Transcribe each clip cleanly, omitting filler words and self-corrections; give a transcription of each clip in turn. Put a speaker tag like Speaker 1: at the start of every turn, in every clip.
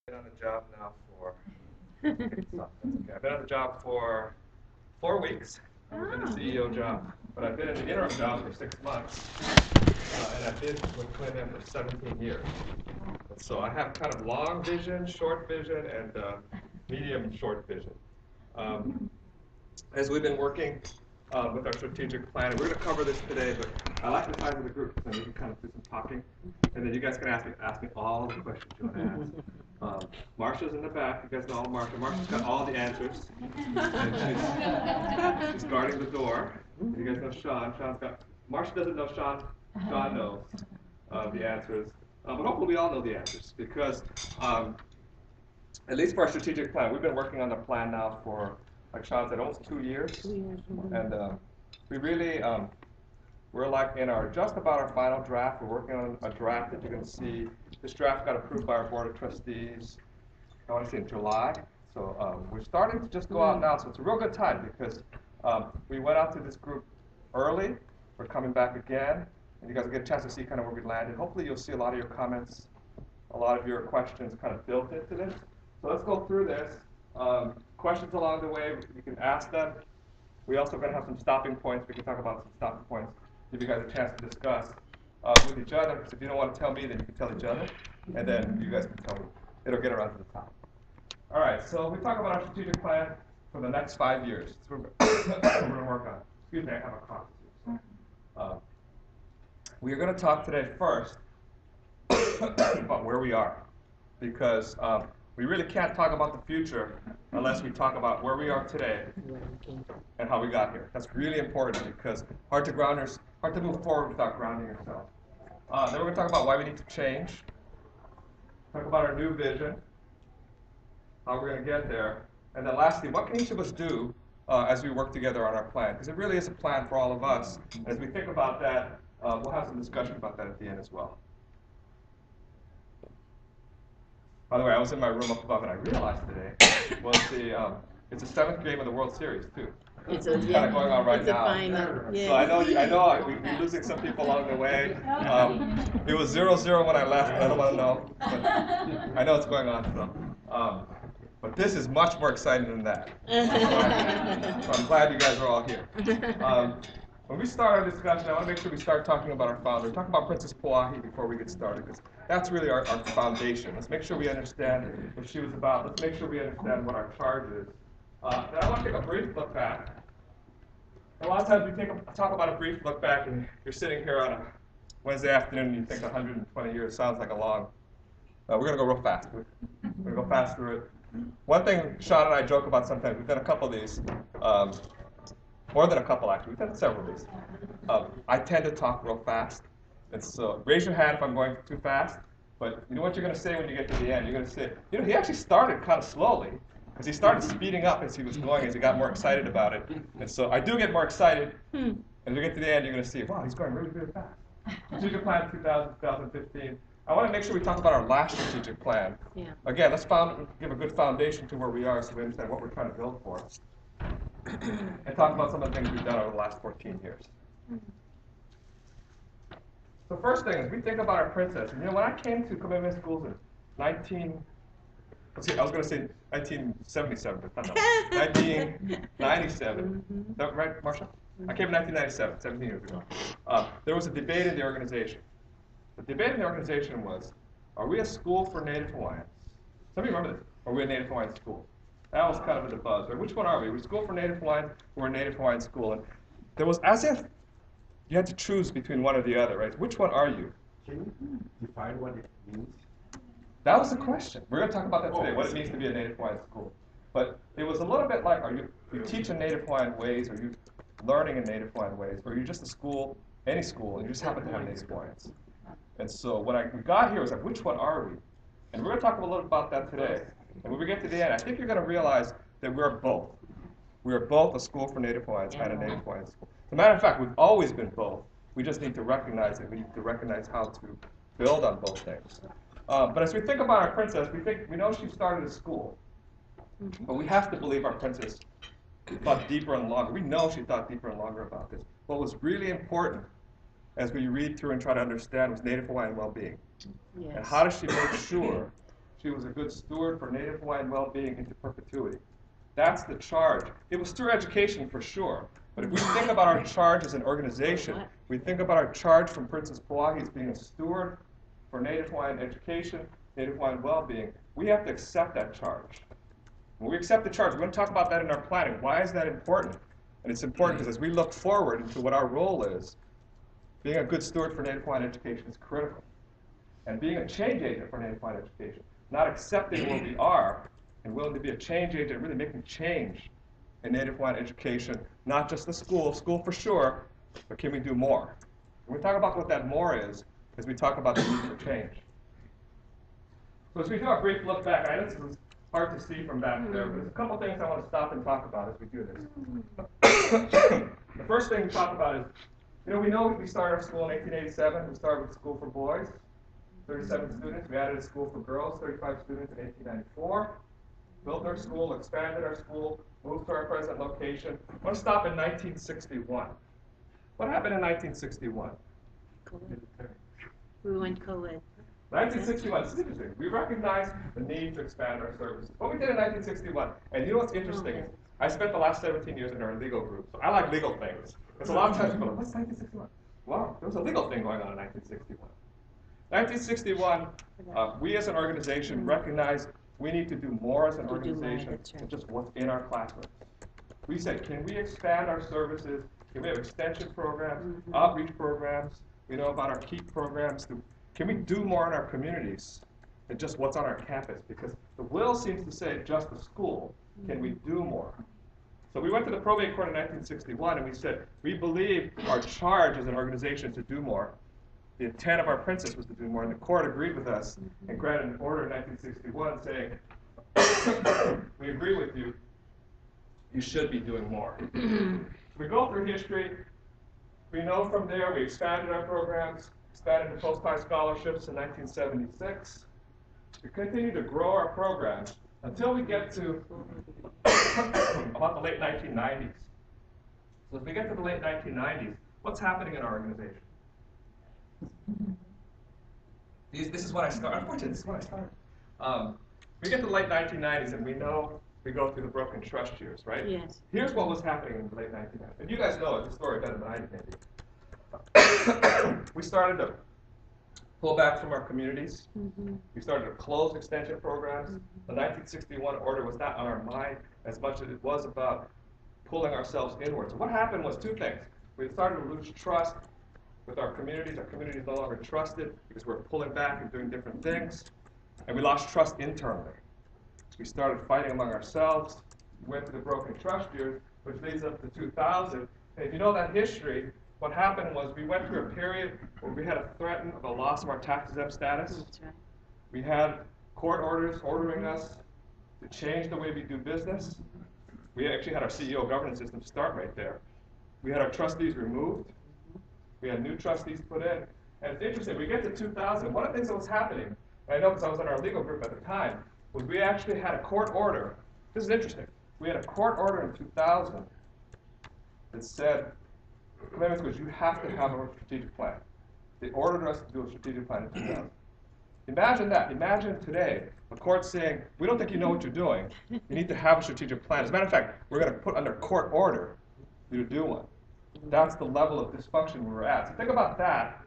Speaker 1: Been on the job now for okay. I've been on the job for 4 weeks. I've been in the CEO job, but I've been in the interim job for 6 months, and I've been with Clinton for 17 years. And so I have kind of long vision, short vision, and medium short vision. As we've been working with our strategic plan, and we're going to cover this today, but I like the size of the group, so we can kind of do some talking, and then you guys can ask me all the questions you want to ask. Marsha's in the back. You guys know all Marsha. Marsha's got all the answers, and she's guarding the door. You guys know Sean. Marsha doesn't know Sean. Sean knows the answers, but hopefully we all know the answers because at least for our strategic plan, we've been working on the plan now for, like Sean said, almost 2 years. And we really, we're like in our, just about our final draft. We're working on a draft that you can see. This draft got approved by our Board of Trustees, I want to say in July. So we're starting to just go out now. So it's a real good time because we went out to this group early. We're coming back again. And you guys will get a chance to see kind of where we landed. Hopefully you'll see a lot of your comments, a lot of your questions kind of built into this. So let's go through this. Questions along the way, you can ask them. We also going to have some stopping points. We can talk about some stopping points, give you guys a chance to discuss with each other. So if you don't want to tell me, then you can tell each other. And then you guys can tell me. It'll get around to the top. All right, so we talk about our strategic plan for the next 5 years. That's what we're going to work on. Excuse me, I have a cough. We are going to talk today first about where we are. Because we really can't talk about the future unless we talk about where we are today and how we got here. That's really important because hard to move forward without grounding yourself. Then we're going to talk about why we need to change. Talk about our new vision, how we're going to get there, and then lastly, what can each of us do as we work together on our plan? Because it really is a plan for all of us. And as we think about that, we'll have some discussion about that at the end as well. By the way, I was in my room up above, and I realized today it's the 7th game of the World Series too. It's kind of going on right now. So I know we're losing some people along the way. It was 0-0 when I left. I don't want to know, but I know it's going on. So, but this is much more exciting than that. So I'm glad you guys are all here. When we start our discussion, I want to make sure we start talking about our founder. Talk about Princess Pauahi before we get started, because that's really our foundation. Let's make sure we understand what she was about. Let's make sure we understand what our charge is. Then I want to take a brief look back. A lot of times we talk about a brief look back, and you're sitting here on a Wednesday afternoon, and you think 120 years sounds like a long. We're going to go real fast. We're going to go fast through it. One thing Sean and I joke about sometimes, we've done a couple of these. More than a couple, actually. We've done several of these. I tend to talk real fast. And so raise your hand if I'm going too fast. But you know what you're going to say when you get to the end? You're going to say, you know, he actually started kind of slowly. Because he started speeding up as he was going, as he got more excited about it. And so I do get more excited. And as we get to the end, you're going to see, wow, he's going really, really fast. Strategic Plan 2015. I want to make sure we talk about our last strategic plan. Yeah. Again, let's give a good foundation to where we are so we understand what we're trying to build for. And talk about some of the things we've done over the last 14 years. The first thing is we think about our princess. And you know, when I came to Kamehameha Schools in 1977, but not 1997. Is that right, Marsha? I came in 1997, 17 years ago. There was a debate in the organization. The debate in the organization was, are we a school for Native Hawaiians? Some of you remember this. Are we a Native Hawaiian school? That was kind of the buzz. Right? Which one are we? Are we a school for Native Hawaiians or a Native Hawaiian school? And there was as if you had to choose between one or the other, right? Which one are you?
Speaker 2: Can you define what it means?
Speaker 1: That was the question. We're going to talk about that today, what it means to be a Native Hawaiian school. But it was a little bit like, you teach in Native Hawaiian ways, are you learning in Native Hawaiian ways, or are you just a school, any school, and you just happen to have Native Hawaiians? And so when we got here, it was like, which one are we? And we're going to talk a little bit about that today. And when we get to the end, I think you're going to realize that we're both. We are both a school for Native Hawaiians and a Native Hawaiian school. As a matter of fact, we've always been both. We just need to recognize it. We need to recognize how to build on both things. But as we think about our princess, we know she started a school. But we have to believe our princess thought deeper and longer. We know she thought deeper and longer about this. What was really important as we read through and try to understand was Native Hawaiian well-being. Yes. And how does she make sure she was a good steward for Native Hawaiian well-being into perpetuity. That's the charge. It was through education for sure. But if we think about our charge as an organization, we think about our charge from Princess Pauahi as being a steward for Native Hawaiian education, Native Hawaiian well-being, we have to accept that charge. When we accept the charge, we're going to talk about that in our planning. Why is that important? And it's important because as we look forward into what our role is, being a good steward for Native Hawaiian education is critical. And being a change agent for Native Hawaiian education, not accepting where we are and willing to be a change agent, really making change in Native Hawaiian education, not just the school for sure, but can we do more? When we talk about what that more is, as we talk about the need for change. So as we do a brief look back, I know this is hard to see from back there, but there's a couple things I want to stop and talk about as we do this. The first thing to talk about is, we know we started our school in 1887. We started with a school for boys, 37 students. We added a school for girls, 35 students in 1894. Built our school, expanded our school, moved to our present location. I want to stop in 1961. What happened in 1961?
Speaker 3: We went co-ed.
Speaker 1: 1961, this is interesting. We recognized the need to expand our services. What we did in 1961, and you know what's interesting is, I spent the last 17 years in our legal group, so I like legal things. Because a lot of times people are like, what's 1961? Wow, there was a legal thing going on in 1961. 1961, we as an organization recognized we need to do more as an organization than just what's in our classrooms. We said, can we expand our services? Can we have extension programs, outreach programs? We know about our KEEP programs. Can we do more in our communities than just what's on our campus? Because the will seems to say just the school. Can we do more? So we went to the probate court in 1961 and we said, we believe our charge as an organization to do more. The intent of our princess was to do more, and the court agreed with us and granted an order in 1961 saying, we agree with you, you should be doing more. We go through history. We know from there we expanded our programs, expanded to post-high scholarships in 1976. We continue to grow our programs until we get to about the late 1990s. So if we get to the late 1990s, what's happening in our organization? This is when I started. Unfortunately, this is when I started. We get to the late 1990s, and we know we go through the broken trust years, right?
Speaker 3: Yes.
Speaker 1: Here's what was happening in the late 1990s. And you guys know it, the story better than I do, maybe. We started to pull back from our communities. We started to close extension programs. The 1961 order was not on our mind as much as it was about pulling ourselves inwards. What happened was two things. We started to lose trust with our communities. Our communities no longer trusted because we're pulling back and doing different things. And we lost trust internally. We started fighting among ourselves. We went through the broken trust years, which leads up to 2000. And if you know that history, what happened was we went through a period where we had a threat of a loss of our tax-exempt status.
Speaker 3: That's right.
Speaker 1: We had court orders ordering us to change the way we do business. We actually had our CEO governance system start right there. We had our trustees removed. We had new trustees put in. And it's interesting, we get to 2000, one of the things that was happening, and I know because I was in our legal group at the time, was we actually had a court order. This is interesting. We had a court order in 2000 that said, Kamehameha Schools, you have to have a strategic plan. They ordered us to do a strategic plan in 2000. Imagine that. Imagine today a court saying, we don't think you know what you're doing. You need to have a strategic plan. As a matter of fact, we're going to put under court order you to do one. That's the level of dysfunction we were at. So think about that,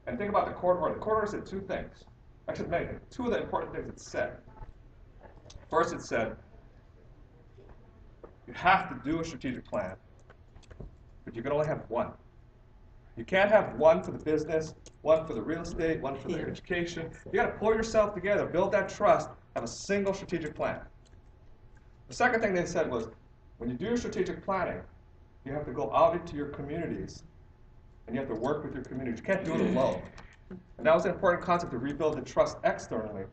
Speaker 1: and think about the court order. The court order said two things. Actually, many things. Two of the important things it said. First, it said, you have to do a strategic plan, but you can only have one. You can't have one for the business, one for the real estate, one for the education. You got to pull yourself together, build that trust, have a single strategic plan. The second thing they said was, when you do your strategic planning, you have to go out into your communities, and you have to work with your communities. You can't do it alone. And that was an important concept to rebuild the trust externally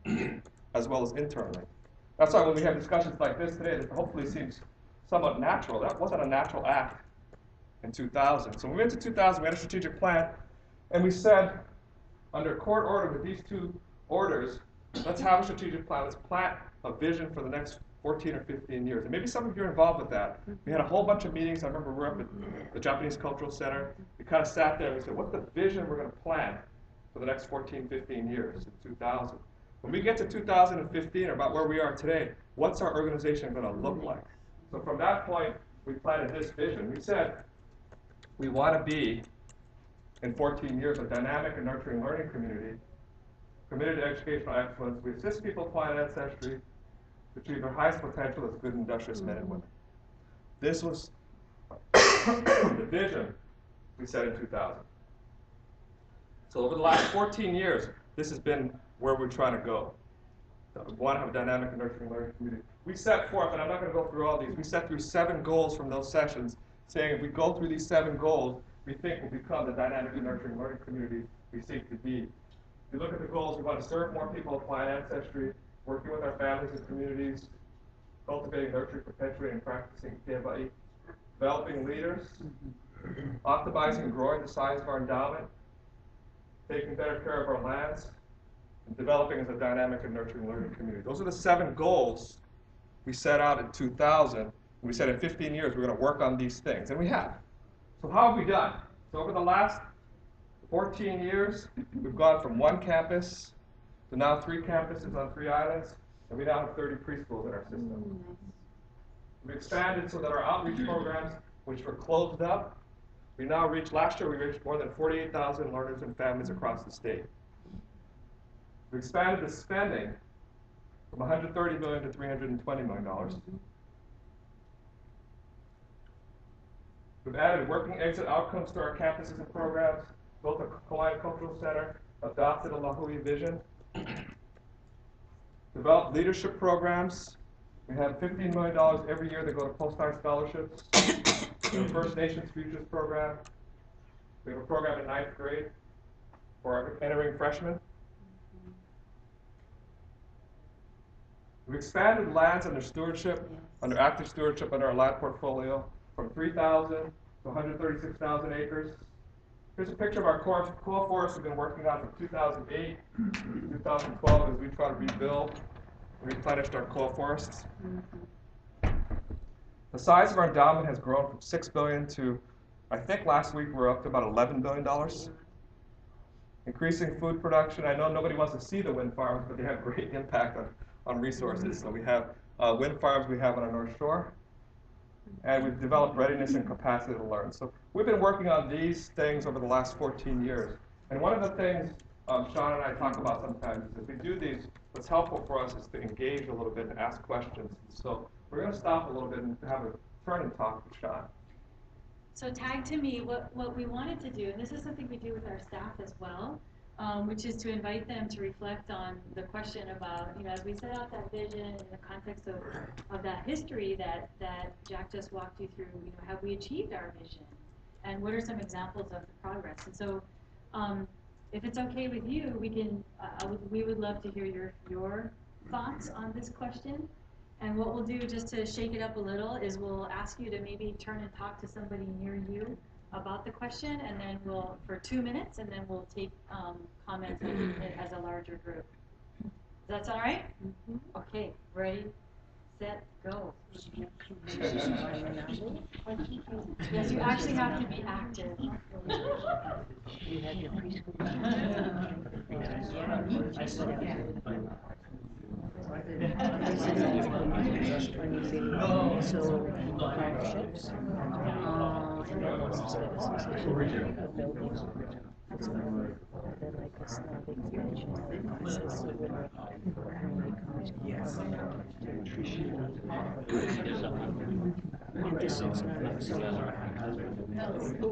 Speaker 1: as well as internally. That's why when we have discussions like this today, that hopefully seems somewhat natural. That wasn't a natural act in 2000. So when we went to 2000, we had a strategic plan, and we said, under court order with these two orders, let's have a strategic plan. Let's plant a vision for the next 14 or 15 years. And maybe some of you are involved with that. We had a whole bunch of meetings. I remember we were up at the Japanese Cultural Center. We kind of sat there and we said, what's the vision we're going to plan for the next 14, 15 years in 2000? When we get to 2015, or about where we are today, what's our organization going to look like? So from that point, we planted this vision. We said we want to be, in 14 years, a dynamic and nurturing learning community, committed to educational excellence. We assist people of Hawaiian ancestry to achieve their highest potential as good, industrious men and women. This was the vision we set in 2000. So over the last 14 years, this has been where we're trying to go. We want to have a dynamic and nurturing learning community. We set forth, and I'm not going to go through all these, we set through 7 goals from those sessions, saying if we go through these 7 goals, we think we'll become the dynamic and nurturing learning community we seek to be. If you look at the goals, we want to serve more people of Hawaiian ancestry, working with our families and communities, cultivating, nurturing, perpetuating, and practicing keawa'i, developing leaders, optimizing and growing the size of our endowment, taking better care of our lands, and developing as a dynamic and nurturing learning community. Those are the 7 goals we set out in 2000. We said in 15 years we're going to work on these things, and we have. So how have we done? So over the last 14 years, we've gone from 1 campus to now 3 campuses on 3 islands, and we now have 30 preschools in our system. We've expanded so that our outreach programs, which were closed up, we now reach, last year we reached more than 48,000 learners and families across the state. We expanded the spending from $130 million to $320 million. We've added working exit outcomes to our campuses and programs, built a Hawaiian Cultural Center, adopted a Lahui vision, developed leadership programs. We have $15 million every year that go to post-high scholarships. We have a First Nations Futures program. We have a program in 9th grade for our entering freshmen. We've expanded lands under stewardship, under active stewardship under our land portfolio from 3,000 to 136,000 acres. Here's a picture of our core forests we've been working on from 2008 to 2012 as we try to rebuild and replenish our core forests. The size of our endowment has grown from $6 billion to, I think last week we were up to about $11 billion. Increasing food production. I know nobody wants to see the wind farms, but they have great impact on resources. So we have wind farms we have on our North Shore, and we've developed readiness and capacity to learn. So we've been working on these things over the last 14 years. And one of the things Sean and I talk about sometimes is if we do these, what's helpful for us is to engage a little bit and ask questions. So we're going to stop a little bit and have a turn and talk with Sean.
Speaker 3: So tag to me, what we wanted to do, and this is something we do with our staff as well, which is to invite them to reflect on the question about, as we set out that vision in the context of that history that Jack just walked you through, have we achieved our vision? And what are some examples of the progress? And so if it's okay with you, we would love to hear your thoughts on this question. And what we'll do, just to shake it up a little, is we'll ask you to maybe turn and talk to somebody near you about the question, and then we'll, for 2 minutes, and then we'll take comments as a larger group. Does that sound right? Mm-hmm. Okay, ready, set, go. Yes, you actually have to be active.
Speaker 4: You have your preschool. So partnerships, oh,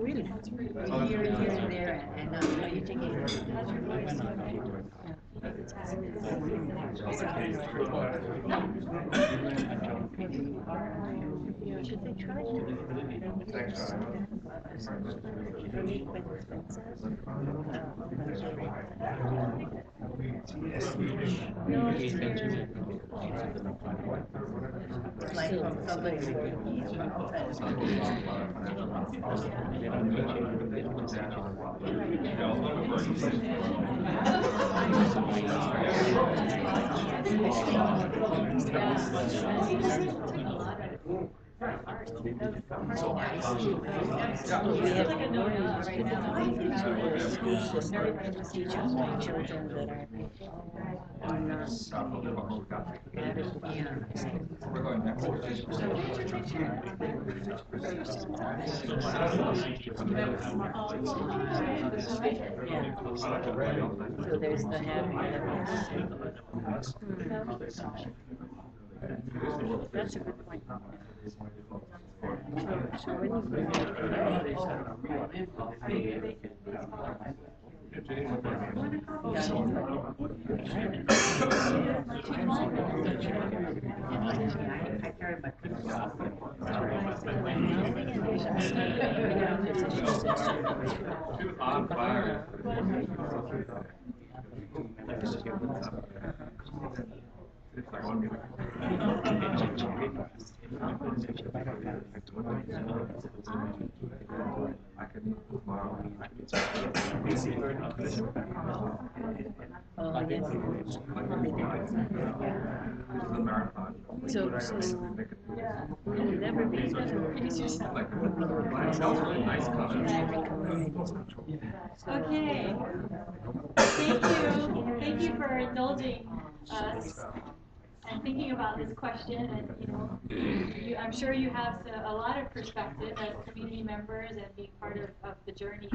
Speaker 4: really? Here and there, and now you're taking it. Should they try to? We have
Speaker 3: like a no right now.
Speaker 4: I think the school system teaches my children that are not
Speaker 1: We're going next.
Speaker 4: So there's the habit That's a good point. So when
Speaker 1: She was on fire. It's like 1 minute. I can tomorrow.
Speaker 4: marathon. So never be
Speaker 1: Like, that was really nice comment.
Speaker 3: Okay. Thank you. Thank you for indulging us and thinking about this question. And I'm sure you have a lot of perspective as community members and being part of the journey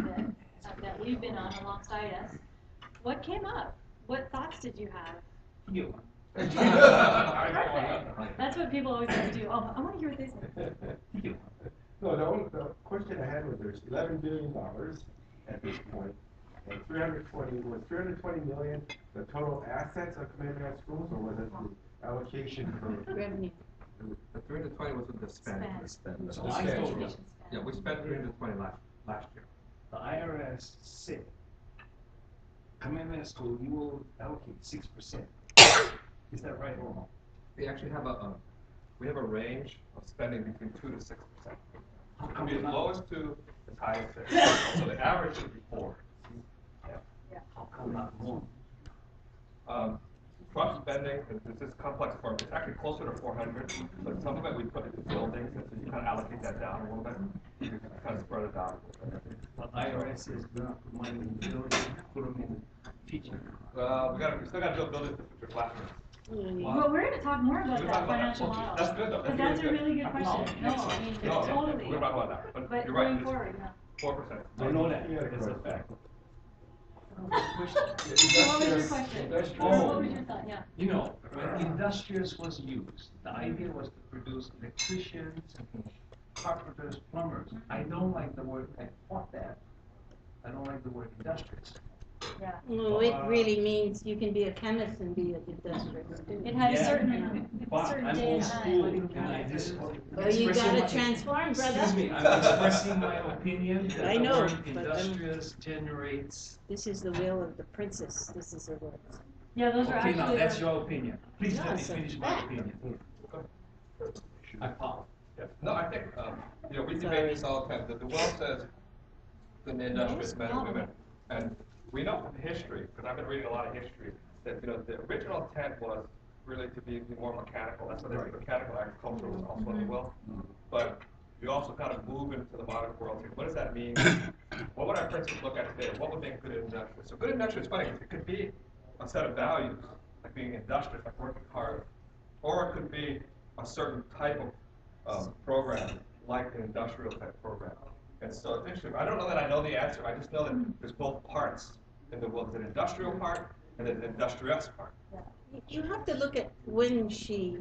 Speaker 3: that we've been on alongside us. What came up? What thoughts did you have?
Speaker 2: You.
Speaker 3: That's what people always want to do. Oh, I want to hear what they say.
Speaker 2: No, the question I had was there's $11 billion at this point, and 320 million the total assets of Kamehameha Schools, or was it the allocation for
Speaker 4: revenue.
Speaker 1: The 320 was with the spend.
Speaker 2: So I told you,
Speaker 1: Yeah, we spent 320 last year.
Speaker 2: the IRS said, Kamehameha School, you will allocate 6%. Is that right or wrong?
Speaker 1: We actually have we have a range of spending between 2 to 6%. It can be as low as 2, as high as 6. So the average should be 4.
Speaker 2: How come not more?
Speaker 1: Trust spending, this is complex form. It's actually closer to 400, but some of it we put into buildings, and so you kind of allocate that down a little bit. You kind of spread it out a little bit.
Speaker 2: But IRS is not put money in building, put them in teaching.
Speaker 1: Well, we still got to build buildings for classrooms.
Speaker 3: Well, we're going to talk more about that financial model.
Speaker 1: That's good though.
Speaker 3: Because that's a really good question. No, I mean, totally.
Speaker 1: We're talking about that. But you're
Speaker 3: going
Speaker 1: right.
Speaker 3: forward, yeah.
Speaker 1: 4%.
Speaker 2: I know that, that's a fact.
Speaker 3: So what was your question? What was your thought? Yeah.
Speaker 5: You know, when industrious was used, the idea was to produce electricians, carpenters, plumbers. I don't like the word, I fought that. I don't like the word industrious.
Speaker 3: Yeah.
Speaker 4: Well, it really means you can be a chemist and be an industrious
Speaker 3: It
Speaker 4: student.
Speaker 3: had a
Speaker 5: Yeah.
Speaker 3: certain
Speaker 5: But
Speaker 3: certain
Speaker 5: I'm
Speaker 3: day
Speaker 5: old
Speaker 3: and
Speaker 5: school,
Speaker 3: time.
Speaker 5: and I just.
Speaker 4: Oh, you gotta transform, brother.
Speaker 5: Excuse me, I'm expressing my opinion that
Speaker 4: I
Speaker 5: the
Speaker 4: know,
Speaker 5: word
Speaker 4: but
Speaker 5: industrious generates.
Speaker 4: This is the will of the princess. This is the will.
Speaker 3: Yeah, those are
Speaker 5: Okay,
Speaker 3: actually.
Speaker 5: now that's your opinion. Please let me
Speaker 4: Yes,
Speaker 5: finish my
Speaker 4: that.
Speaker 5: opinion. I apologize.
Speaker 1: Yeah. No, I think, we debate this all the time. The world says the industrious men and women. And we know from history, because I've been reading a lot of history, that the original intent was really to be more mechanical. That's why there's mechanical agriculture was also in the will. But we also kind of move into the modern world. What does that mean? What would our principles look at today? What would make good industrious? So good industrious is funny. It could be a set of values, like being industrious, like working hard. Or it could be a certain type of program, like an industrial type program. And so it's interesting. I don't know that I know the answer. I just know that there's both parts in the will. There's an industrial part and there's an industrious part.
Speaker 4: You have to look at when she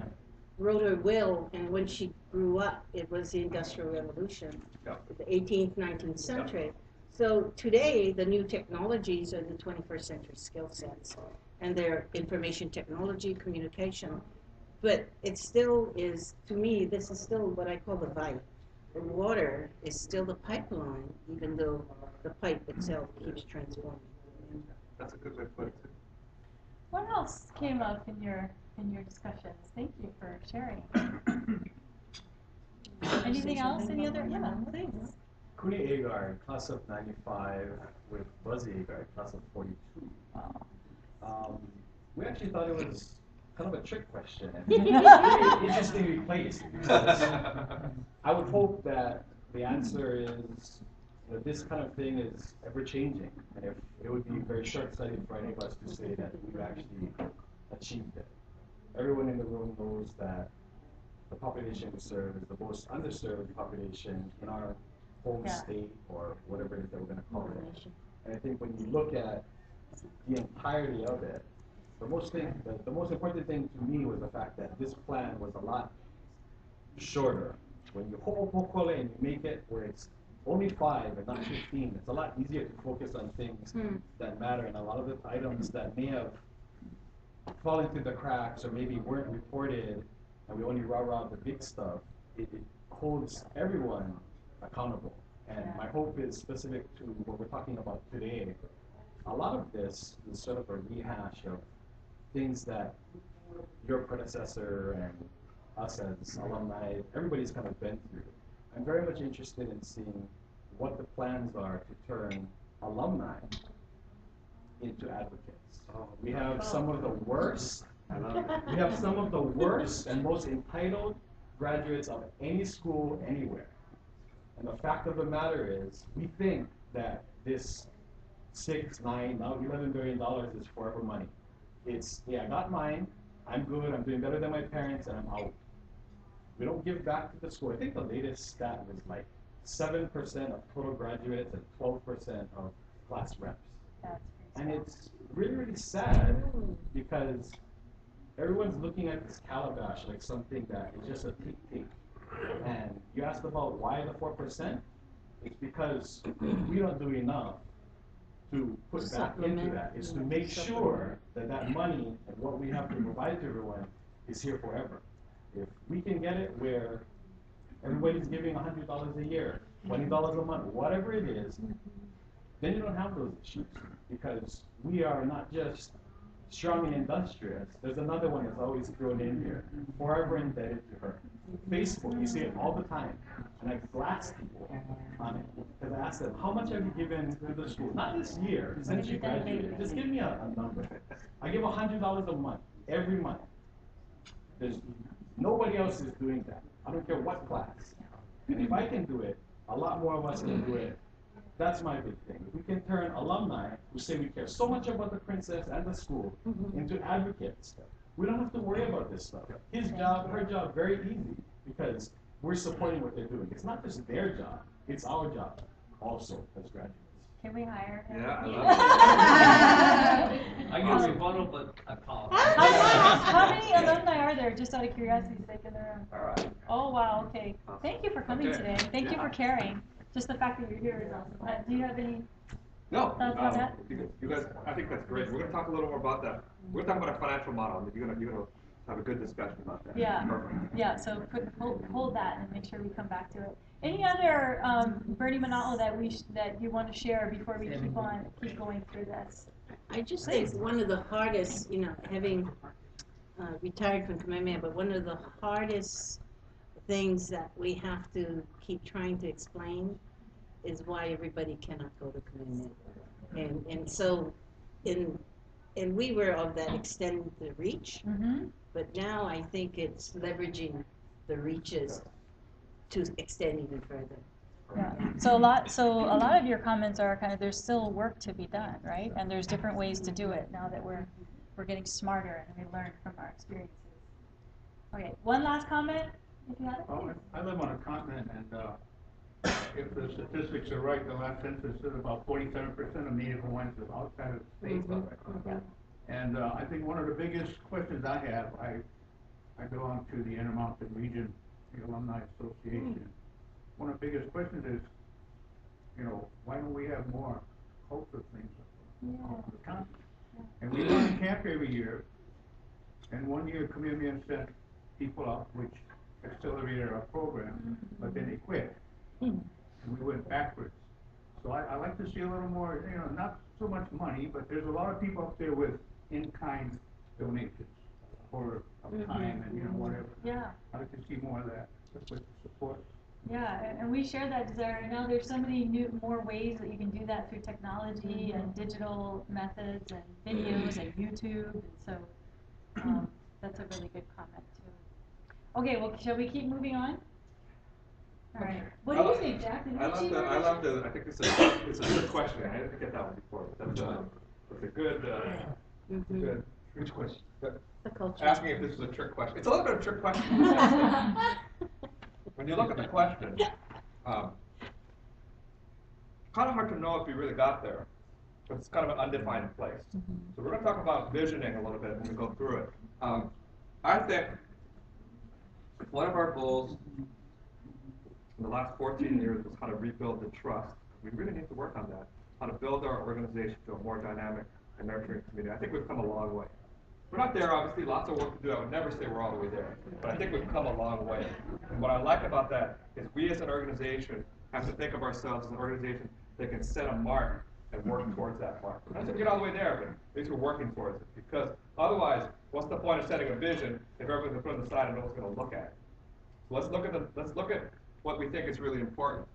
Speaker 4: wrote her will and when she grew up. It was the Industrial Revolution, the 18th, 19th century. So today, the new technologies are the 21st century skill sets, and they're information technology, communication. But it still is, to me, this is still what I call the pipe. The water is still the pipeline, even though the pipe itself keeps transforming.
Speaker 1: That's a good way to put it too.
Speaker 3: What else came up in your discussions? Thank you for sharing. Anything else? Any other? Yeah, please.
Speaker 6: Kuni Agar, class of 95, with Buzzy Agar, class of 42. We actually thought it was kind of a trick question, and really interestingly placed. Because I would hope that the answer is that this kind of thing is ever changing, and if it would be very short-sighted for any of us to say that we've actually achieved it. Everyone in the room knows that the population we serve is the most underserved population in our home state, or whatever it is that we're going to call it. And I think when you look at the entirety of it, the most important thing to me was the fact that this plan was a lot shorter. When you ho'opokola and you make it where it's only 5 and not 15, it's a lot easier to focus on things that matter, and a lot of the items that may have fallen through the cracks or maybe weren't reported, and we only rah-rah the big stuff, it holds everyone accountable. And my hope is specific to what we're talking about today. A lot of this is sort of a rehash of things that your predecessor and us as alumni, everybody's kind of been through. I'm very much interested in seeing what the plans are to turn alumni into advocates. We have some of the worst, we have some of the worst and most entitled graduates of any school anywhere. And the fact of the matter is, we think that this $6, $9, now $11 billion is forever money. It's, yeah, I got mine, I'm good, I'm doing better than my parents, and I'm out. We don't give back to the school. I think the latest stat was like 7% of total graduates and 12% of class reps. And it's really, really sad because everyone's looking at this calabash like something that is just a take. And you asked about why the 4%? It's because we don't do enough to put back into that. It's to make sure that that money and what we have to provide to everyone is here forever. If we can get it where everybody's giving $100 a year, $20 a month, whatever it is, then you don't have those issues, because we are not just strong and industrious. There's another one that's always thrown in here, forever indebted to her. Facebook, you see it all the time. And I blast people on it, because I ask them, how much have you given to the school? Not this year, since you graduated. Just give me a number. I give $100 a month, every month. There's nobody else is doing that. I don't care what class. And if I can do it, a lot more of us can do it. That's my big thing. If we can turn alumni who say we care so much about the princess and the school into advocates, we don't have to worry about this stuff. His job, her job, very easy, because we're supporting what they're doing. It's not just their job, it's our job also as graduates.
Speaker 3: Can we hire him?
Speaker 1: Yeah, I love it.
Speaker 5: I get rebuttal, but I apologize.
Speaker 3: How many alumni are there, just out of curiosity's sake, in the room?
Speaker 1: All right.
Speaker 3: Oh, wow, okay. Thank you for coming
Speaker 1: Okay.
Speaker 3: today. Thank you for caring. Just the fact that you're here is awesome. Do you have any
Speaker 1: No,
Speaker 3: thoughts on that?
Speaker 1: you guys, I think that's great. We're going to talk a little more about that. We're going to talk about our financial model, and you're going to have a good discussion about that.
Speaker 3: Yeah,
Speaker 1: Perfect.
Speaker 3: yeah. So hold that and make sure we come back to it. Any other Bernie Manalo that you want to share before we keep going through this?
Speaker 4: I just think one of the hardest, having retired from Kamehameha, but one of the hardest things that we have to keep trying to explain is why everybody cannot go to Kamehameha. And so, and we were of that extend the reach, but now I think it's leveraging the reaches to extend even further.
Speaker 3: Yeah. So a lot of your comments are kind of, there's still work to be done, right? And there's different ways to do it now that we're getting smarter and we learn from our experiences. Okay, one last comment, if you have it.
Speaker 7: Well, I live on a continent, and if the statistics are right, the last census said about 47% of Native Hawaiians live outside of the state. And I think one of the biggest questions I have, I belong to the Intermountain Region, the Alumni Association. One of the biggest questions is, why don't we have more cultural things on the continent? And we run a camp every year, and one year Kamehameha sent people up, which accelerated our program, but then they quit, and we went backwards. So I like to see a little more, not so much money, but there's a lot of people up there with in-kind donations for time and whatever.
Speaker 3: Yeah.
Speaker 7: I like to see more of that with support.
Speaker 3: Yeah, and we share that desire. And now there's so many more ways that you can do that through technology and digital methods and videos and YouTube. And so That's a really good comment too. Okay, well, shall we keep moving on? All right. What do you think, Jack? Did you see your
Speaker 1: I love the, I think it's a good question. I didn't get that one before, but that's a good, good.
Speaker 5: Which question?
Speaker 4: The culture.
Speaker 1: Asking if this was a trick question. It's a little bit of a trick question. When you look at the question, kind of hard to know if you really got there. But it's kind of an undefined place. So we're going to talk about visioning a little bit when we go through it. I think one of our goals in the last 14 years was how to rebuild the trust. We really need to work on that, how to build our organization to a more dynamic and nurturing community. I think we've come a long way. We're not there, obviously, lots of work to do. I would never say we're all the way there. But I think we've come a long way. And what I like about that is we as an organization have to think of ourselves as an organization that can set a mark and work towards that mark. Not that we get all the way there, but at least we're working towards it. Because otherwise, what's the point of setting a vision if everyone's going to put it on the side and no one's going to look at it? So let's look at what we think is really important.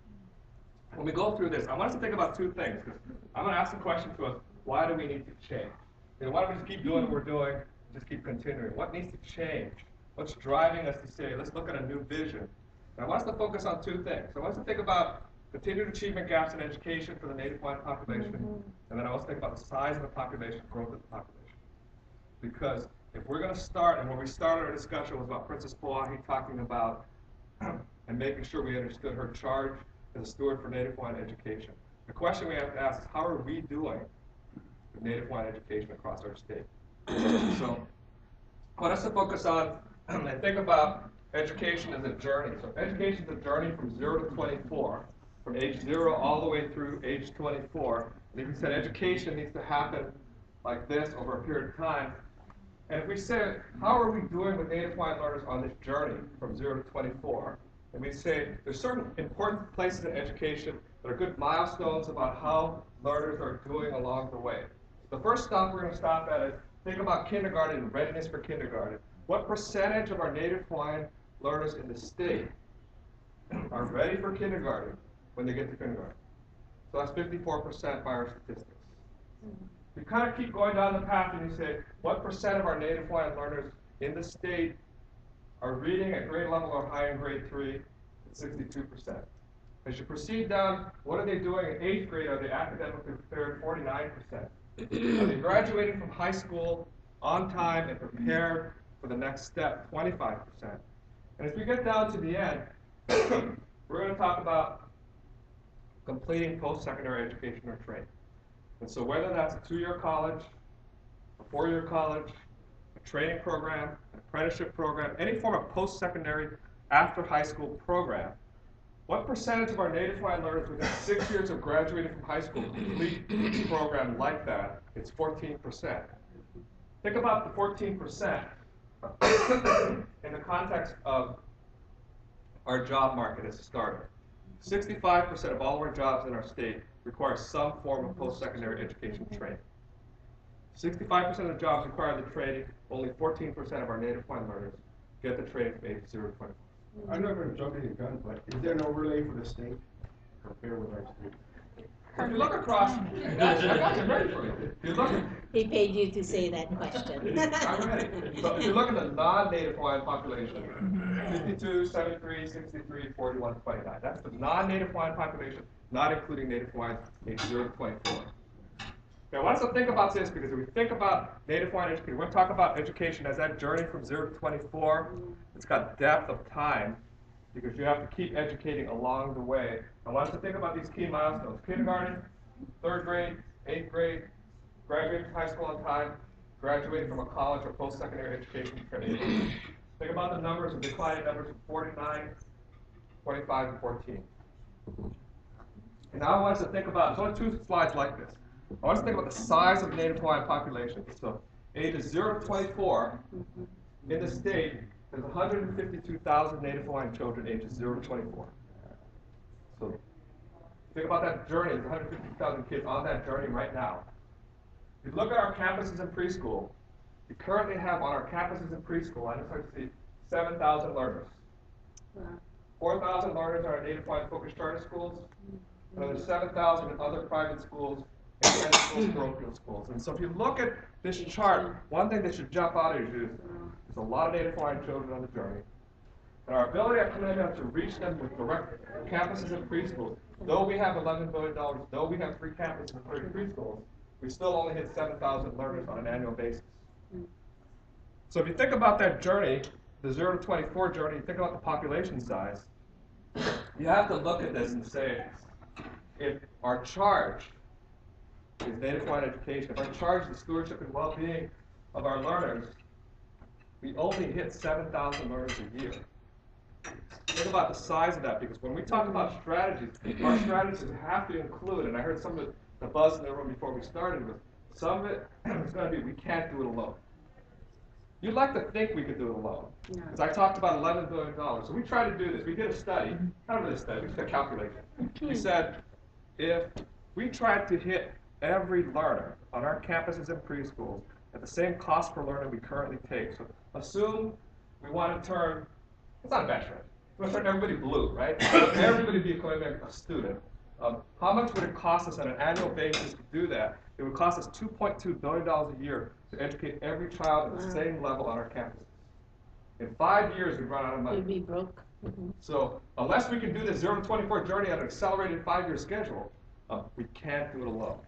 Speaker 1: When we go through this, I want us to think about two things. Because I'm going to ask the question to us, why do we need to change? Why don't we just keep doing what we're doing, just keep continuing? What needs to change? What's driving us to say, let's look at a new vision? And I want us to focus on two things. I want us to think about continued achievement gaps in education for the Native Hawaiian population, and then I also think about the size of the population, growth of the population. Because if we're going to start, and when we started our discussion was about Princess Pauahi talking about and making sure we understood her charge as a steward for Native Hawaiian education. The question we have to ask is, how are we doing with Native Hawaiian education across our state? So I want us to focus on and think about education as a journey. So education is a journey from 0 to 24, from age 0 all the way through age 24. And if we said education needs to happen like this over a period of time, and if we say, how are we doing with Native Hawaiian learners on this journey from 0 to 24, and we say there's certain important places in education that are good milestones about how learners are doing along the way. The first stop we're going to stop at is think about kindergarten and readiness for kindergarten. What percentage of our Native Hawaiian learners in the state are ready for kindergarten when they get to kindergarten? So that's 54% by our statistics. You kind of keep going down the path and you say, what percent of our Native Hawaiian learners in the state are reading at grade level or higher in grade 3? It's 62%. As you proceed down, what are they doing in 8th grade? Are they academically prepared? 49%. Are they graduating from high school on time and prepared for the next step? 25%. And as we get down to the end, we're going to talk about completing post-secondary education or training. And so whether that's a 2-year college, a 4-year college, a training program, an apprenticeship program, any form of post-secondary after high school program, what percentage of our Native Hawaiian learners within 6 years of graduating from high school complete a program like that? It's 14%. Think about the 14% in the context of our job market as a starter. 65% of all our jobs in our state require some form of post-secondary education training. 65% of the jobs require the training. Only 14% of our Native Hawaiian learners get the training from age 0 to 24.
Speaker 2: I'm not going to jump in your gun, but is there an overlay for the state compared with our state?
Speaker 1: If you look across, I got you ready for you. If you look,
Speaker 4: He paid you to say that question.
Speaker 1: I'm ready. So if you look at the non-Native Hawaiian population, 52, 73, 63, 41, 29. That's the non-Native Hawaiian population, not including Native Hawaiians age 0 to 24. Okay, I want us to think about this because if we think about Native Hawaiian education, we're going to talk about education as that journey from 0 to 24. It's got depth of time because you have to keep educating along the way. I want us to think about these key milestones. Kindergarten, 3rd grade, 8th grade, graduating from high school on time, graduating from a college or post-secondary education training. Think about the numbers, the declining numbers of 49, 25, and 14. And now I want us to think about, there's only 2 slides like this. I want us to think about the size of the Native Hawaiian population. So ages 0 to 24 in the state, there's 152,000 Native Hawaiian children ages 0 to 24. So think about that journey. There's 152,000 kids on that journey right now. If you look at our campuses in preschool, we currently have on our campuses in preschool, I just like to see 7,000 learners. 4,000 learners are in Native Hawaiian focused charter schools, and there's 7,000 in other private schools, independent schools, parochial schools. And so if you look at this chart, one thing that should jump out at you is There's a lot of Native Hawaiian children on the journey. And our ability at Kamehameha to reach them with direct campuses and preschools, though we have $11 billion, though we have 3 campuses and 30 preschools, we still only hit 7,000 learners on an annual basis. So if you think about that journey, the 0 to 24 journey, you think about the population size, you have to look at this and say, if our charge is Native Hawaiian education, if our charge is the stewardship and well-being of our learners, we only hit 7,000 learners a year. Think about the size of that, because when we talk about strategies, our strategies have to include, and I heard some of the buzz in the room before we started with, some of it is going to be we can't do it alone. You'd like to think we could do it alone. Because I talked about $11 billion. So we tried to do this. We did a study, not really a study, we did a calculation. We said, if we tried to hit every learner on our campuses and preschools at the same cost per learner we currently take, so assume we want to turn, it's not a bad strategy, we want to turn everybody blue, right? Everybody be a student. How much would it cost us on an annual basis to do that? It would cost us $2.2 billion a year to educate every child at the same level on our campuses. In 5 years, we'd run out of money.
Speaker 4: We'd be broke.
Speaker 1: So unless we can do the 0 to 24 journey on an accelerated 5-year schedule, we can't do it alone.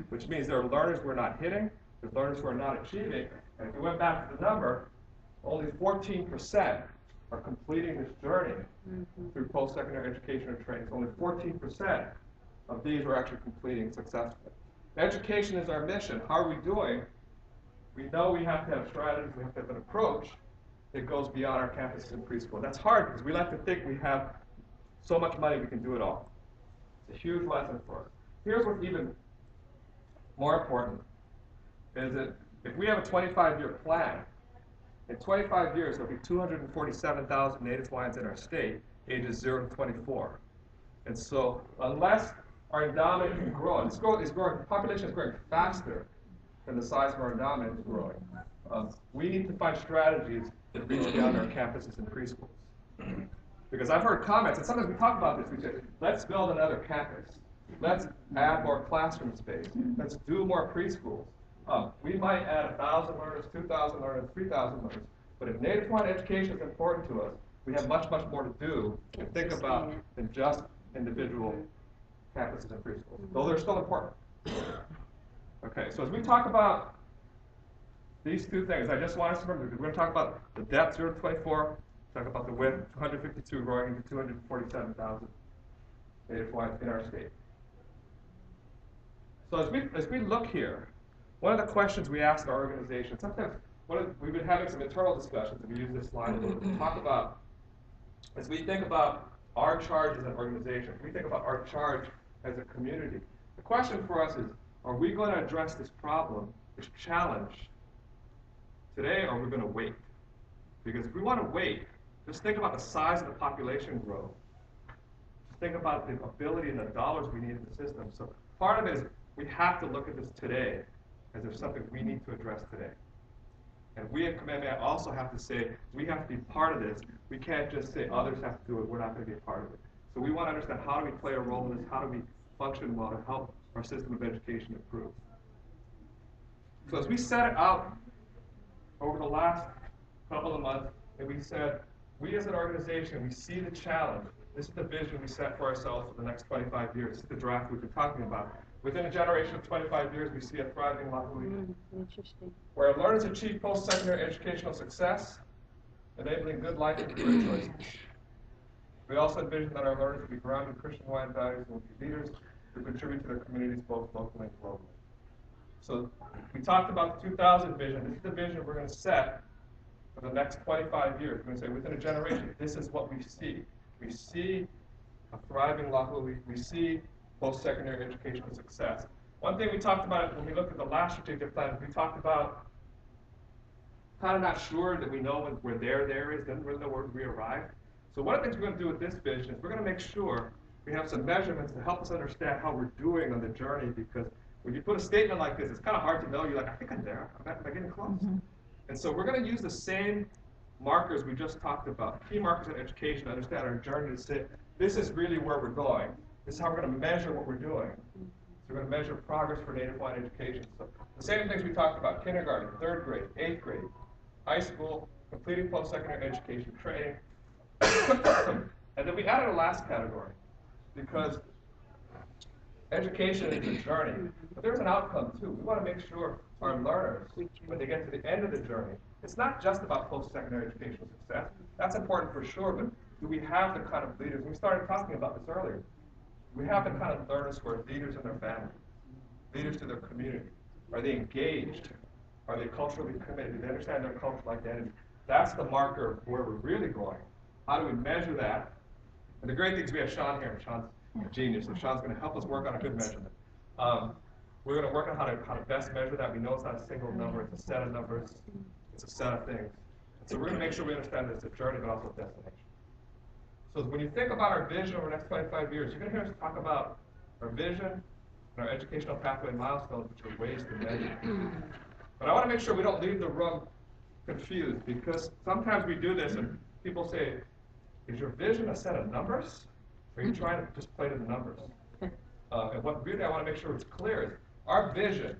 Speaker 1: Which means there are learners we're not hitting, there's learners who are not achieving, and if we went back to the number, only 14% are completing this journey through post-secondary education or training. So only 14% of these are actually completing successfully. Education is our mission. How are we doing? We know we have to have strategies, we have to have an approach that goes beyond our campuses and preschool. That's hard because we like to think we have so much money we can do it all. It's a huge lesson for us. Here's what's even more important, is that if we have a 25-year plan, in 25 years there'll be 247,000 Native Hawaiians in our state, ages 0 to 24. And so unless our endowment can grow, and the population is growing faster than the size of our endowment is growing, we need to find strategies that reach beyond our campuses and preschools. Because I've heard comments, and sometimes we talk about this, we say, let's build another campus. Let's add more classroom space. Let's do more preschools. We might add 1,000 learners, 2,000 learners, 3,000 learners, but if Native Hawaiian education is important to us, we have much, much more to do and think about than just individual campuses and preschools, though they're still important. Okay, so as we talk about these two things, I just want us to remember, because we're going to talk about the depth, 0 to 24, talk about the width, 252 growing into 247,000 Native Hawaiians in our state. So as we look here, one of the questions we ask our organization, sometimes we've been having some internal discussions, and we use this slide a little bit to talk about, as we think about our charge as an organization, we think about our charge as a community. The question for us is, are we going to address this problem, this challenge, today, or are we going to wait? Because if we want to wait, just think about the size of the population growth. Just think about the ability and the dollars we need in the system. So part of it is we have to look at this today as there's something we need to address today. And we at Kamehameha also have to say, we have to be part of this. We can't just say others have to do it, we're not going to be a part of it. So we want to understand, how do we play a role in this? How do we function well to help our system of education improve? So as we set it out over the last couple of months, and we said, we as an organization, we see the challenge. This is the vision we set for ourselves for the next 25 years. This is the draft we've been talking about. Within a generation of 25 years, we see a thriving Lahui, where learners achieve post-secondary educational success, enabling good life and career choices. We also envision that our learners will be grounded in Christian Hawaiian values and will be leaders who contribute to their communities both locally and globally. So we talked about the 2000 vision. This is the vision we're going to set for the next 25 years. We're going to say, within a generation, this is what we see. We see a thriving Lahui. We see post-secondary educational success. One thing we talked about when we looked at the last strategic plan, we talked about kind of not sure that we know where there is, didn't really know where we arrived. So one of the things we're going to do with this vision is we're going to make sure we have some measurements to help us understand how we're doing on the journey, because when you put a statement like this, it's kind of hard to know. You're like, I think I'm there. Am I getting close? And so we're going to use the same markers we just talked about, key markers in education, to understand our journey, to say, this is really where we're going. This is how we're going to measure what we're doing. So we're going to measure progress for Native Hawaiian education. So the same things we talked about, kindergarten, 3rd grade, 8th grade, high school, completing post-secondary education training. And then we added a last category, because education is a journey, but there's an outcome too. We want to make sure our learners, when they get to the end of the journey, it's not just about post-secondary educational success. That's important for sure, but do we have the kind of leaders? We started talking about this earlier. We have the kind of learners who are leaders in their family, leaders to their community. Are they engaged? Are they culturally committed? Do they understand their cultural identity? That's the marker of where we're really going. How do we measure that? And the great thing is we have Sean here. Sean's a genius, so Sean's going to help us work on a good measurement. We're going to work on how to best measure that. We know it's not a single number, it's a set of numbers, it's a set of things. And so we're going to make sure we understand that it's a journey, but also a destination. So when you think about our vision over the next 25 years, you're going to hear us talk about our vision and our educational pathway milestones, which are ways to measure. But I want to make sure we don't leave the room confused, because sometimes we do this and people say, is your vision a set of numbers? Or are you trying to just play to the numbers? And what really I want to make sure it's clear is our vision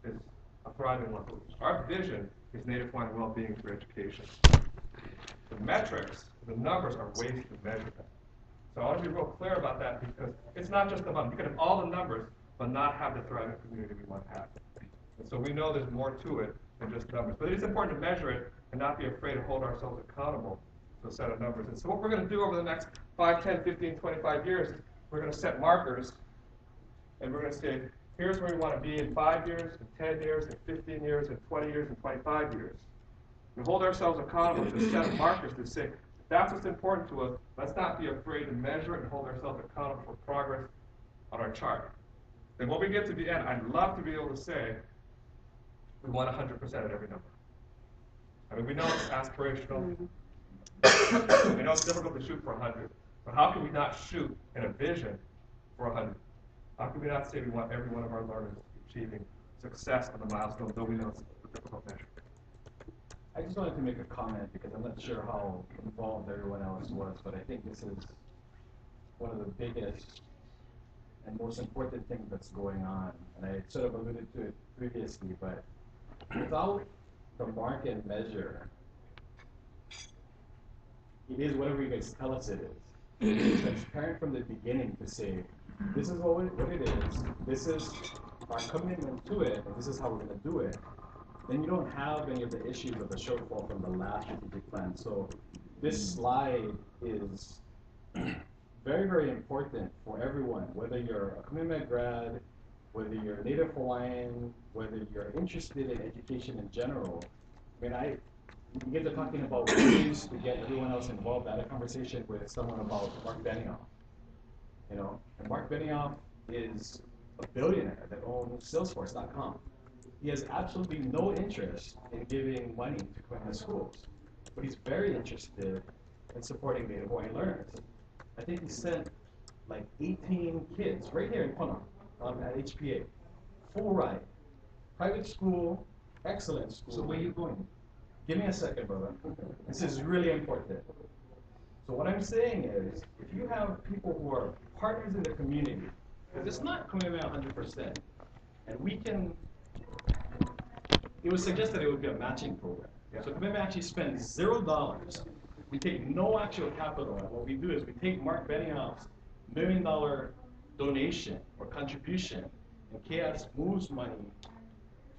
Speaker 1: is a thriving Waikoloa. Our vision is Native Hawaiian well-being through education. The metrics, the numbers are ways to measure that. So I want to be real clear about that, because it's not just about, you can have all the numbers, but not have the thriving community we want to have. And so we know there's more to it than just numbers. But it is important to measure it and not be afraid to hold ourselves accountable to a set of numbers. And so what we're going to do over the next 5, 10, 15, 25 years is we're going to set markers, and we're going to say, here's where we want to be in 5 years, in 10 years, in 15 years, in 20 years, in 25 years. We hold ourselves accountable to a set of markers to say, that's what's important to us. Let's not be afraid to measure it and hold ourselves accountable for progress on our chart. Then when we get to the end, I'd love to be able to say, we want 100% at every number. I mean, we know it's aspirational. We know it's difficult to shoot for 100. But how can we not shoot in a vision for 100? How can we not say we want every one of our learners to be achieving success on the milestone, though we know it's a difficult measure?
Speaker 6: I just wanted to make a comment, because I'm not sure how involved everyone else was, but I think this is one of the biggest and most important things that's going on. And I sort of alluded to it previously, but without the mark and measure, it is whatever you guys tell us it is. It's transparent from the beginning to say, this is what it is, this is our commitment to it, and this is how we're going to do it. Then you don't have any of the issues of the shortfall from the last strategic plan. So this slide is very, very important for everyone, whether you're a Kamehameha grad, whether you're Native Hawaiian, whether you're interested in education in general. I mean, you get to talking about ways to get everyone else involved. I had a conversation with someone about Mark Benioff. You know, and Mark Benioff is a billionaire that owns Salesforce.com. He has absolutely no interest in giving money to Kamehameha Schools, but he's very interested in supporting Native Hawaiian learners. I think he sent like 18 kids right here in Kona at HPA, full ride, private school, excellent school.
Speaker 5: So where are you going?
Speaker 6: Give me a second, brother. This is really important. So what I'm saying is, if you have people who are partners in the community, because it's not Kamehameha 100%, and we can, it was suggested it would be a matching program. Yeah. So Kamehameha actually spends $0. We take no actual capital, and what we do is we take Mark Benioff's $1 million donation or contribution, and KS moves money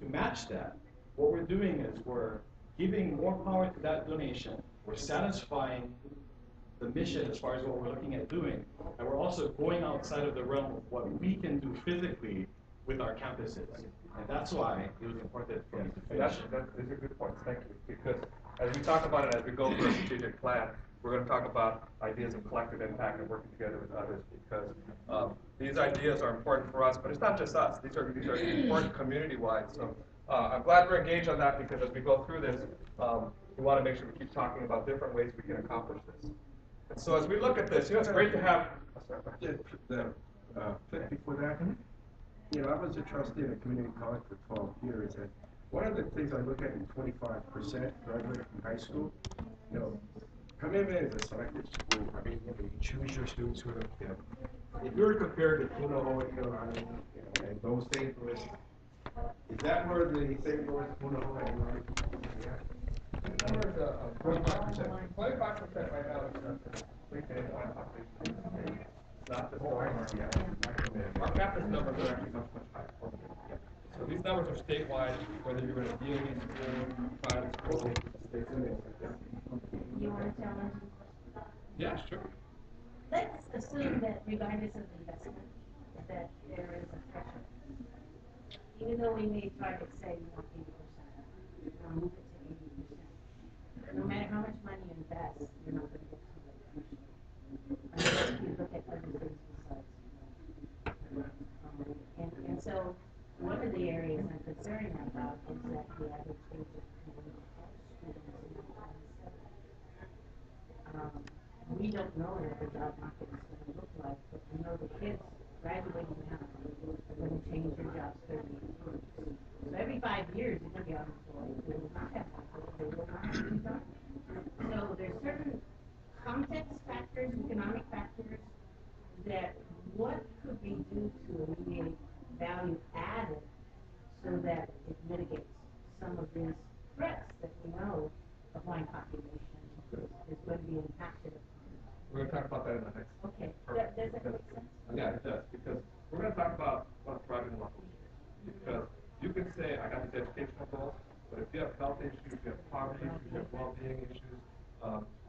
Speaker 6: to match that. What we're doing is we're giving more power to that donation, we're satisfying the mission as far as what we're looking at doing, and we're also going outside of the realm of what we can do physically with our campuses. And that's why it was important for me to finish.
Speaker 1: Those are good points, thank you. Because as we talk about it, as we go through a strategic plan, we're going to talk about ideas of collective impact and working together with others, because these ideas are important for us, but it's not just us. These are important community-wide. So I'm glad we're engaged on that, because as we go through this, we want to make sure we keep talking about different ways we can accomplish this. And so as we look at this, you know, it's great to have.
Speaker 2: Before that, you know, I was a trustee at a community college for 12 years, and one of the things I look at in 25% graduate from high school, you know, Kamehameha is a selective school. I mean, you choose your students who are, you know, if you were compared to Hilo, and Los Angeles, Is that where the same goes to Hawaii?
Speaker 1: The number is 25%. 25% right now is the pre-K population. It's not just our campus numbers are actually much, much higher. Yeah. So these numbers are statewide, whether you're in a DOE school, private school, state schools. Yeah.
Speaker 8: You want to tell us?
Speaker 1: Yeah, sure.
Speaker 8: Let's assume that regardless of investment, that there is a threshold. Even though we may try to say we want 80%, we want to move it to 80%. No matter how much money you invest, you're not going to get to that threshold. Unless you look at other things besides. And so one of the areas I'm concerned about is that the average age of Kamehameha students is not 27. We don't know what the job market is going to look like, but we know the kids graduating now are going to change their jobs 30 years. So every 5 years, you're going to be unemployed. They will not have people. They will not have a job. So there's certain context factors, economic factors, that what could we do to alleviate value added so that it mitigates some of these threats that we know the Hawaiian population is going to be impacted upon.
Speaker 1: We're going to talk about that in the next.
Speaker 8: Okay, does that make sense?
Speaker 1: Yeah, it does, because we're going to talk about thriving locally. Because you can say, I got these educational goals, but if you have health issues, you have poverty issues, you have well-being issues,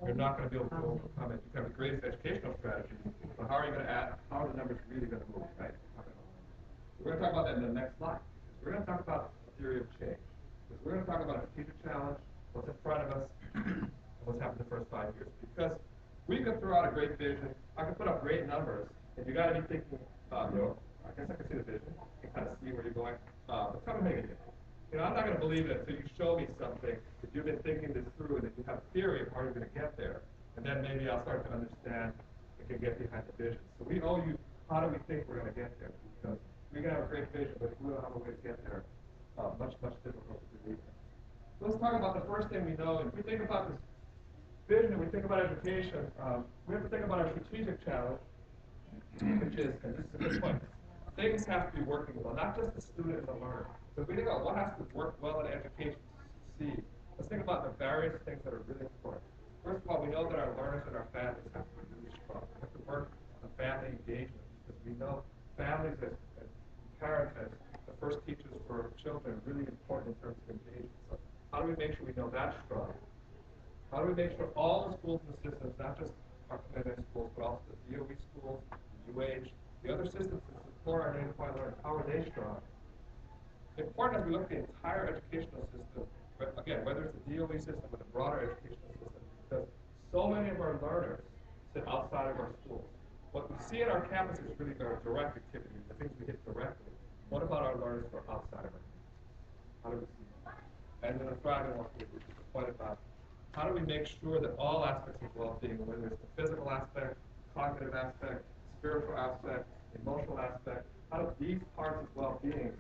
Speaker 1: you're not going to be able to overcome it. You can have the greatest educational strategy, but how are you going to add, how are the numbers really going to move, right? We're going to talk about that in the next slide. We're going to talk about the theory of change. Because we're going to talk about a strategic challenge, what's in front of us, and what's happened in the first 5 years. Because we could throw out a great vision, I could put up great numbers, and you got to be thinking, I guess I can see the vision, you can kind of see where you're going, but come and make it different. I'm not going to believe it until you show me something that you've been thinking this through and that you have a theory of how you're going to get there. And then maybe I'll start to understand and can get behind the vision. So we owe you, how do we think we're going to get there? Because we can have a great vision, but if we don't have a way to get there, much, much difficult to believe in. So let's talk about the first thing we know. If we think about this vision and we think about education, we have to think about our strategic challenge, which is, and this is a good point, things have to be working well, not just the student and the learner. So if we think about what has to work well in education to succeed, let's think about the various things that are really important. First of all, we know that our learners and our families have to be really strong. We have to work on family engagement because we know families and parents as the first teachers for children are really important in terms of engagement. So how do we make sure we know that's strong? How do we make sure all the schools in the systems, not just our Kamehameha schools, but also the DOE schools, the UH, the other systems that support our native Hawaiian learners, how are they strong? Important as we look at the entire educational system, but again, whether it's the DOE system or the broader educational system, because so many of our learners sit outside of our schools. What we see at our campus is really our direct activities, the things we hit directly. What about our learners who are outside of our campus? How do we see that? And then the thriving locally, which is the point about how do we make sure that all aspects of well-being, whether it's the physical aspect, cognitive aspect, spiritual aspect, emotional aspect, how do these parts of well-being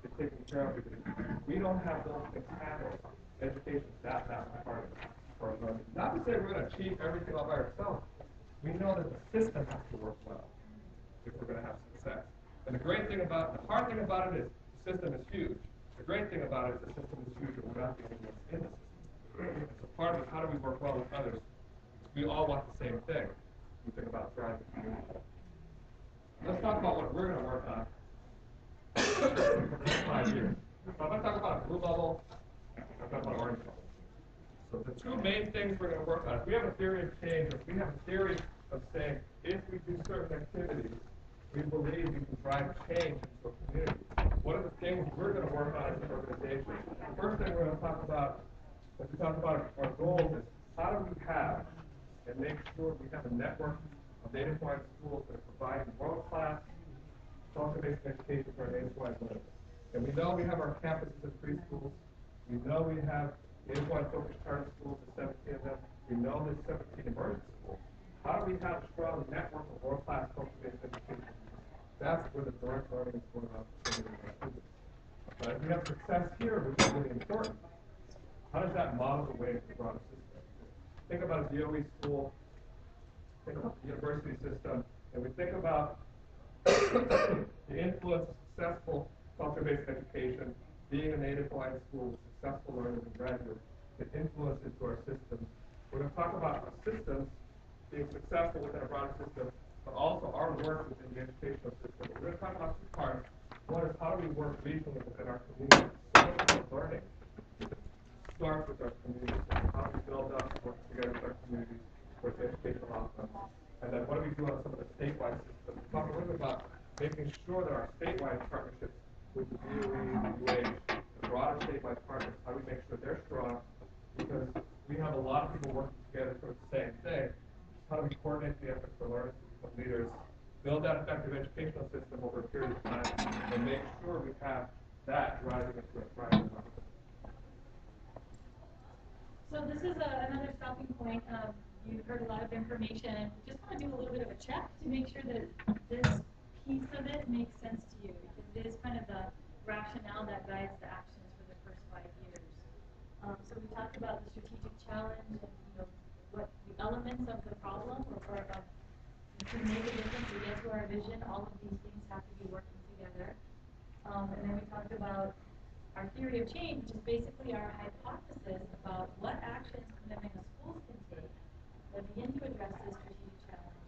Speaker 1: get taken care of? Because we don't have those things happening. Education is that part for our learning. Not to say we're going to achieve everything all by ourselves. We know that the system has to work well if we're going to have success. And the hard thing about it is the system is huge. The great thing about it is the system is huge and we're not the only ones in the system. So part of it, how do we work well with others? We all want the same thing. We think about thriving community. Let's talk about what we're going to work on for the next 5 years. So I'm going to talk about a blue bubble, I'm going to talk about orange bubble. So the two main things we're going to work on, if we have a theory of change, if we have a theory of saying, if we do certain activities, we believe we can drive change into a community. What are the things we're going to work on as an organization? The first thing we're going to talk about, as we talk about our goals, is how do we have and make sure we have a network of native Hawaiian schools that are providing world-class culture-based education for our native Hawaiian learners. And we know we have our campuses and preschools. We know we have native Hawaiian focused charter schools, there's 17 of them. We know there's 17 emergent schools. How do we have a strong network of world-class culture-based education? That's where the direct learning is going on for so many of our students. But if we have success here, which is really important, how does that model the way into the broader system? Think about a DOE school, think about the university system, and we think about the influence of successful culture-based education, being a native Hawaiian school with successful learners and graduates, can influence into our systems. We're going to talk about our systems being successful within a broader system, but also our work within the educational system. We're going to talk about two parts. One is how do we work regionally within our community? Learning starts with our community. How do we build up and work together with our communities towards educational outcomes? And then what do we do on some of the statewide systems? Talk a little bit about making sure that our statewide partnerships with the DOE, the UH, the broader statewide partners, how do we make sure they're strong? Because we have a lot of people working together for the same thing. How do we coordinate the efforts for learners to become leaders, build that effective educational system over a period of time, and make sure we have that driving into a thriving economy.
Speaker 3: So this is another stopping point. You've heard a lot of information. Just want to do a little bit of a check to make sure that this piece of it makes sense to you, because it is kind of the rationale that guides the actions for the first 5 years. So we talked about the strategic challenge and what the elements of the problem or to make a difference to get to our vision. All of these things have to be working together. And then we talked about our theory of change, which is basically our hypothesis about what actions Kamehameha Schools can take that begin to address this strategic challenge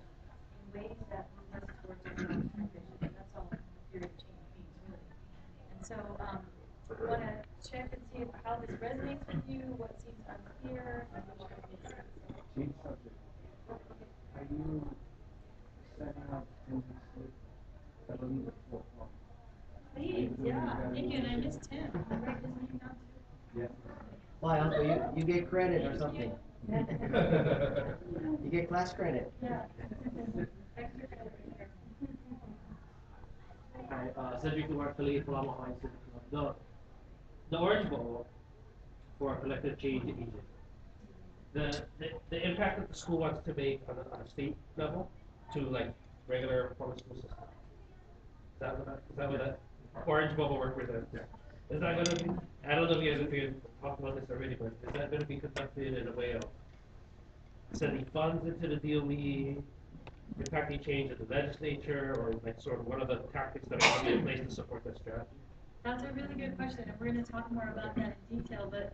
Speaker 3: in ways that move us towards our long-term vision. That's all the theory of change means, really. And so we want to check and see how this resonates with you, what seems unclear, and which one makes sense.
Speaker 5: Change subject. Are you setting up in the state? I believe it's 4 o'clock.
Speaker 3: Please, yeah, thank you, and I missed Tim. I write his name down too.
Speaker 5: Yeah.
Speaker 9: Why, Uncle, you get credit or something? You get class credit.
Speaker 3: Yeah. Extra credit right there.
Speaker 10: Hi, Cedric Duarte from Hawaiian Civic Club. The Orange Bowl for collective change agent. The impact that the school wants to make on a state level to like regular performance school system. Is that what that Orange Bowl work with it? Yeah. Is that going to be? I don't know if you talked about this already, but is that going to be conducted in a way of sending funds into the DOE, impacting change at the legislature, or like sort of what are the tactics that are going to be in place to support that strategy?
Speaker 3: That's a really good question, and we're going to talk more about that in detail. But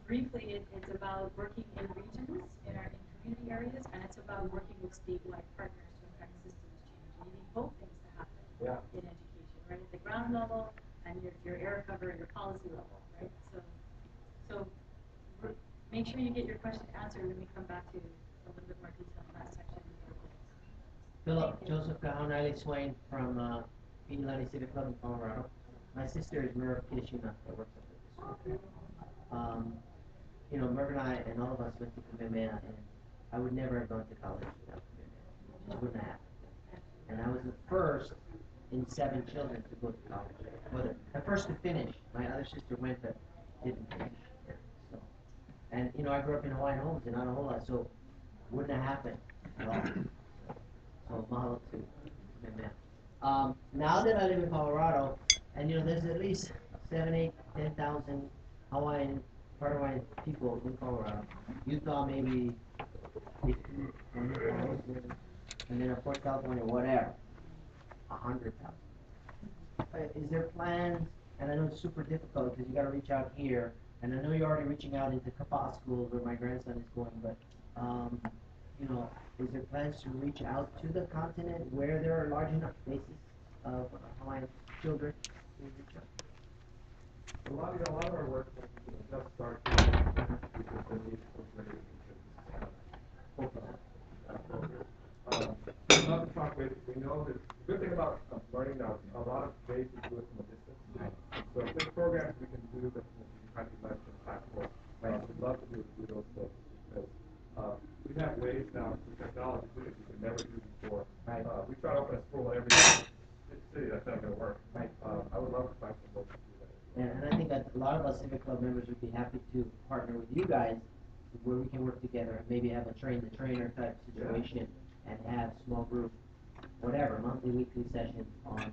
Speaker 3: briefly, it's about working in regions, in community areas, and it's about working with statewide partners to affect systems change. And you need both things to happen in education, right? At the ground level and your air cover and your policy level, right? So make sure you get your question answered when we come back to a little bit more detail in that section.
Speaker 9: Philip, Joseph Kahonali Swain from Hawaiian Civic Club in Colorado. My sister is Merv Kishima that works at this school. Merv and I and all of us went to Kamehameha, and I would never have gone to college without Kamehameha. It just wouldn't have happened. And I was the first in 7 children to go to college. Well, the first to finish. My other sister went but didn't finish. So, and I grew up in Hawaiian homes and not a whole lot, so it wouldn't have happened at all. So mahalo to Kamehameha. Now that I live in Colorado, and there's at least 7, 8, 10,000 Hawaiian people in Colorado. Utah maybe 15, 20,000, and then of course California, whatever, 100,000. Is there plans? And I know it's super difficult because you got to reach out here, and I know you're already reaching out into Kapa'a schools where my grandson is going, but is there plans to reach out to the continent where there are large enough bases of Hawaiian children?
Speaker 1: A lot of our work does start with the need for greater focus on programs. We love to talk with. We know that the good thing about learning now is a lot of ways to do it from a distance. So if there's programs we can do that can be highly less impactful, we'd love to do those things because we have ways now through technology that we could never do before. We try to open a school in every city. That's not going to work. I would love to find some ways to do that.
Speaker 9: And I think that a lot of us Civic Club members would be happy to partner with you guys where we can work together and maybe have a train-the-trainer type situation and have small group, whatever, monthly, weekly sessions on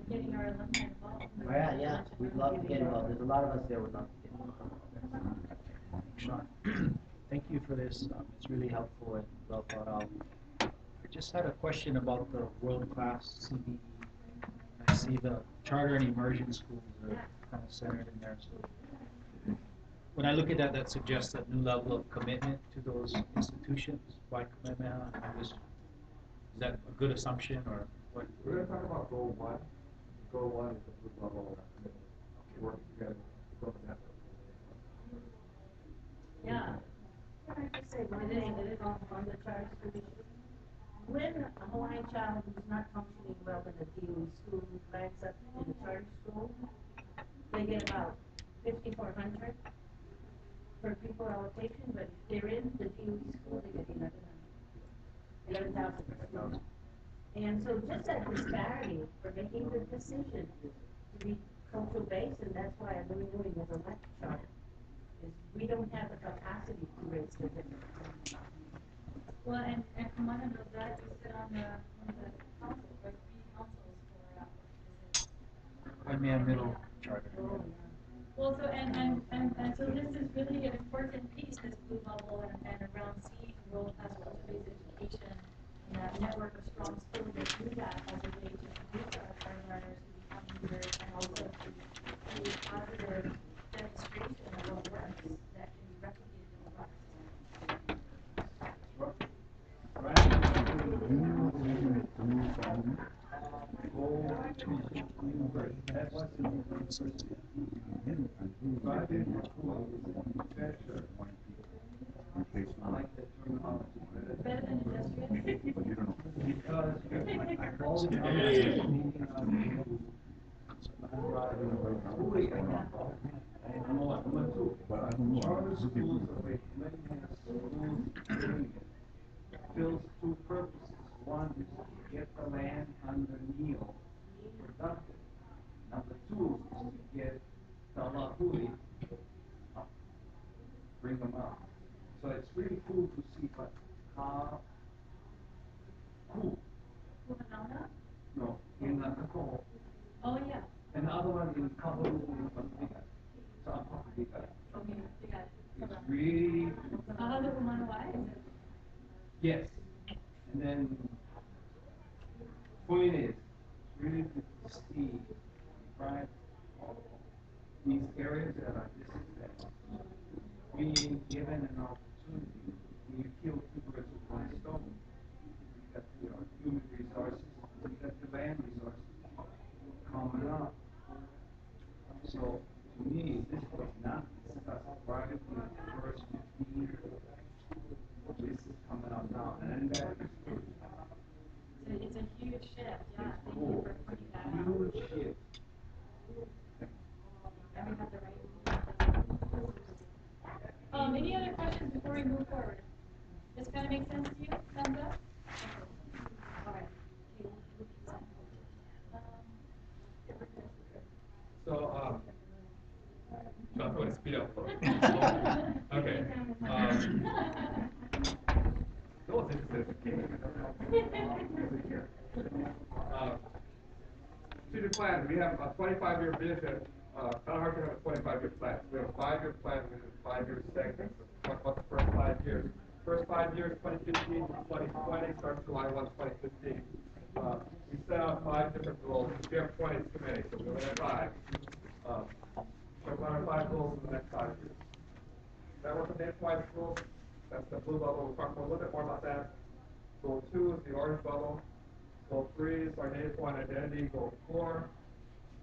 Speaker 3: Getting our alumni involved.
Speaker 9: yeah, we'd love to get involved. There's a lot of us there would love to get involved.
Speaker 6: Sean, thank you for this. It's really helpful and well thought out. I just had a question about the world-class CBE
Speaker 5: I see the charter and immersion schools are kind of centered in there. So when I look at that, that suggests a new level of commitment to those institutions by Kamehameha. Is that a good assumption, or what?
Speaker 1: We're going to talk about goal one. Goal one is the blue bubble of our commitment. Working together to build a network.
Speaker 3: Yeah.
Speaker 8: Can I just say one thing on the charter school issue? When a Hawaiian child who's not functioning well in a DOE school lands up in a charter school, they get about 5,400 per pupil allocation, but if they're in the DOE school, they get 11,000. And so just that disparity for making the decision to be cultural based, and that's why I'm really doing as a left charter, is we don't have the capacity to raise the difference.
Speaker 3: Well, and Kamana knows that you sit on one of the councils, or three councils for, what is it?
Speaker 5: Kamehameha Middle Charter.
Speaker 3: Oh, yeah. Well, so, and so this is really an important piece, this blue bubble and around seeing world-class culture-based education and that network of strong schools that do that as a way to produce our learners to become leaders and also to create positive demonstration of what works that can be replicated in the broader better than industrial.
Speaker 7: Charter schools are like Kamehameha schools fills two purposes. One is to get the land under Neo productive. Number two is to get the Lahui up, bring them up. So it's really cool to see how cool. No, in the Kako.
Speaker 3: Oh, yeah.
Speaker 7: And the other one in Kahoru in Paprika. So I'm Paprika.
Speaker 3: Okay, you got it.
Speaker 7: It's really yes. And then point is really to see right these areas that are disadvantaged. Being given an opportunity, we kill two birds with one stone. We got the human resources, we got the land resources coming up. So to me, this was not discussed prior to the first 15 years. This is coming up now, and that is true.
Speaker 3: It's a huge shift, yeah. Thank you
Speaker 7: Cool.
Speaker 3: for pointing that out.
Speaker 7: Huge shift.
Speaker 3: And we have the right. Any other questions before we move forward? This kind of makes sense to you? Thumbs up? All right.
Speaker 1: So, John, I'm going to speed up a little. Okay. No one's interested in the game. Strategic plan, we have a 25-year vision. Not hard to have a 25-year plan. We have a 5-year plan with 5-year segments. Let's talk about the first 5 years. First 5 years, 2015 to 2020, starts July 1, 2015. We set out 5 different goals. If you have 20, it's too many, so we only have 5. Work on our 5 goals in the next 5 years. Network of nationwide schools, that's the blue bubble. We'll talk a little bit more about that. Goal 2 is the orange bubble. Goal 3 is our Native Hawaiian identity. Goal 4,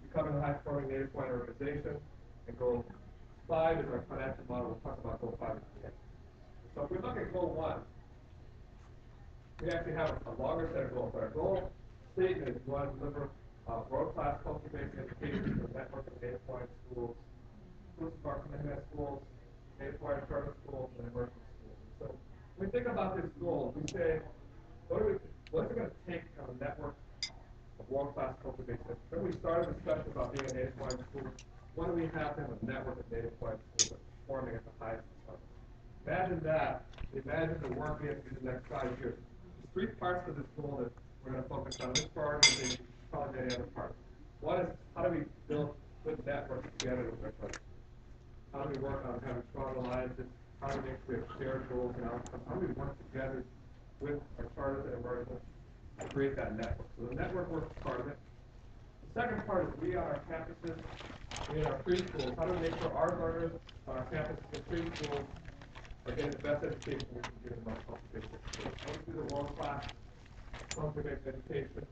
Speaker 1: becoming a high-performing Native Hawaiian organization. And goal 5 is our financial model. We'll talk about goal 5 at the end. So if we look at goal 1, we actually have a longer set of goals. Our goal statement is we want to deliver world-class culture-based education for a network of Native Hawaiian schools, inclusive of our Kamehameha schools, Native Hawaiian charter schools, and immersion schools. And so when we think about this goal, we say, what is it going to take to have a network of world-class culture-based education? When we started the discussion about being a Native Hawaiian school, what do we have to have a network of Native Hawaiian schools that are performing at the highest level? Imagine that. Imagine the work we have to do the next 5 years. There's 3 parts to this goal that we're going to focus on. This for our organization, probably many other parts. One is, how do we build good networks together with our partners? How do we work on having strong alliances? How do we make sure we have shared goals and outcomes? How do we work together with our charters and immersions to create that network? So the network work is part of it. The Second part is we on our campuses, we in our preschools, how do we make sure our learners on our campuses and preschools are getting the best education we can give in our cultivation schools? How do we do the world-class cultivation education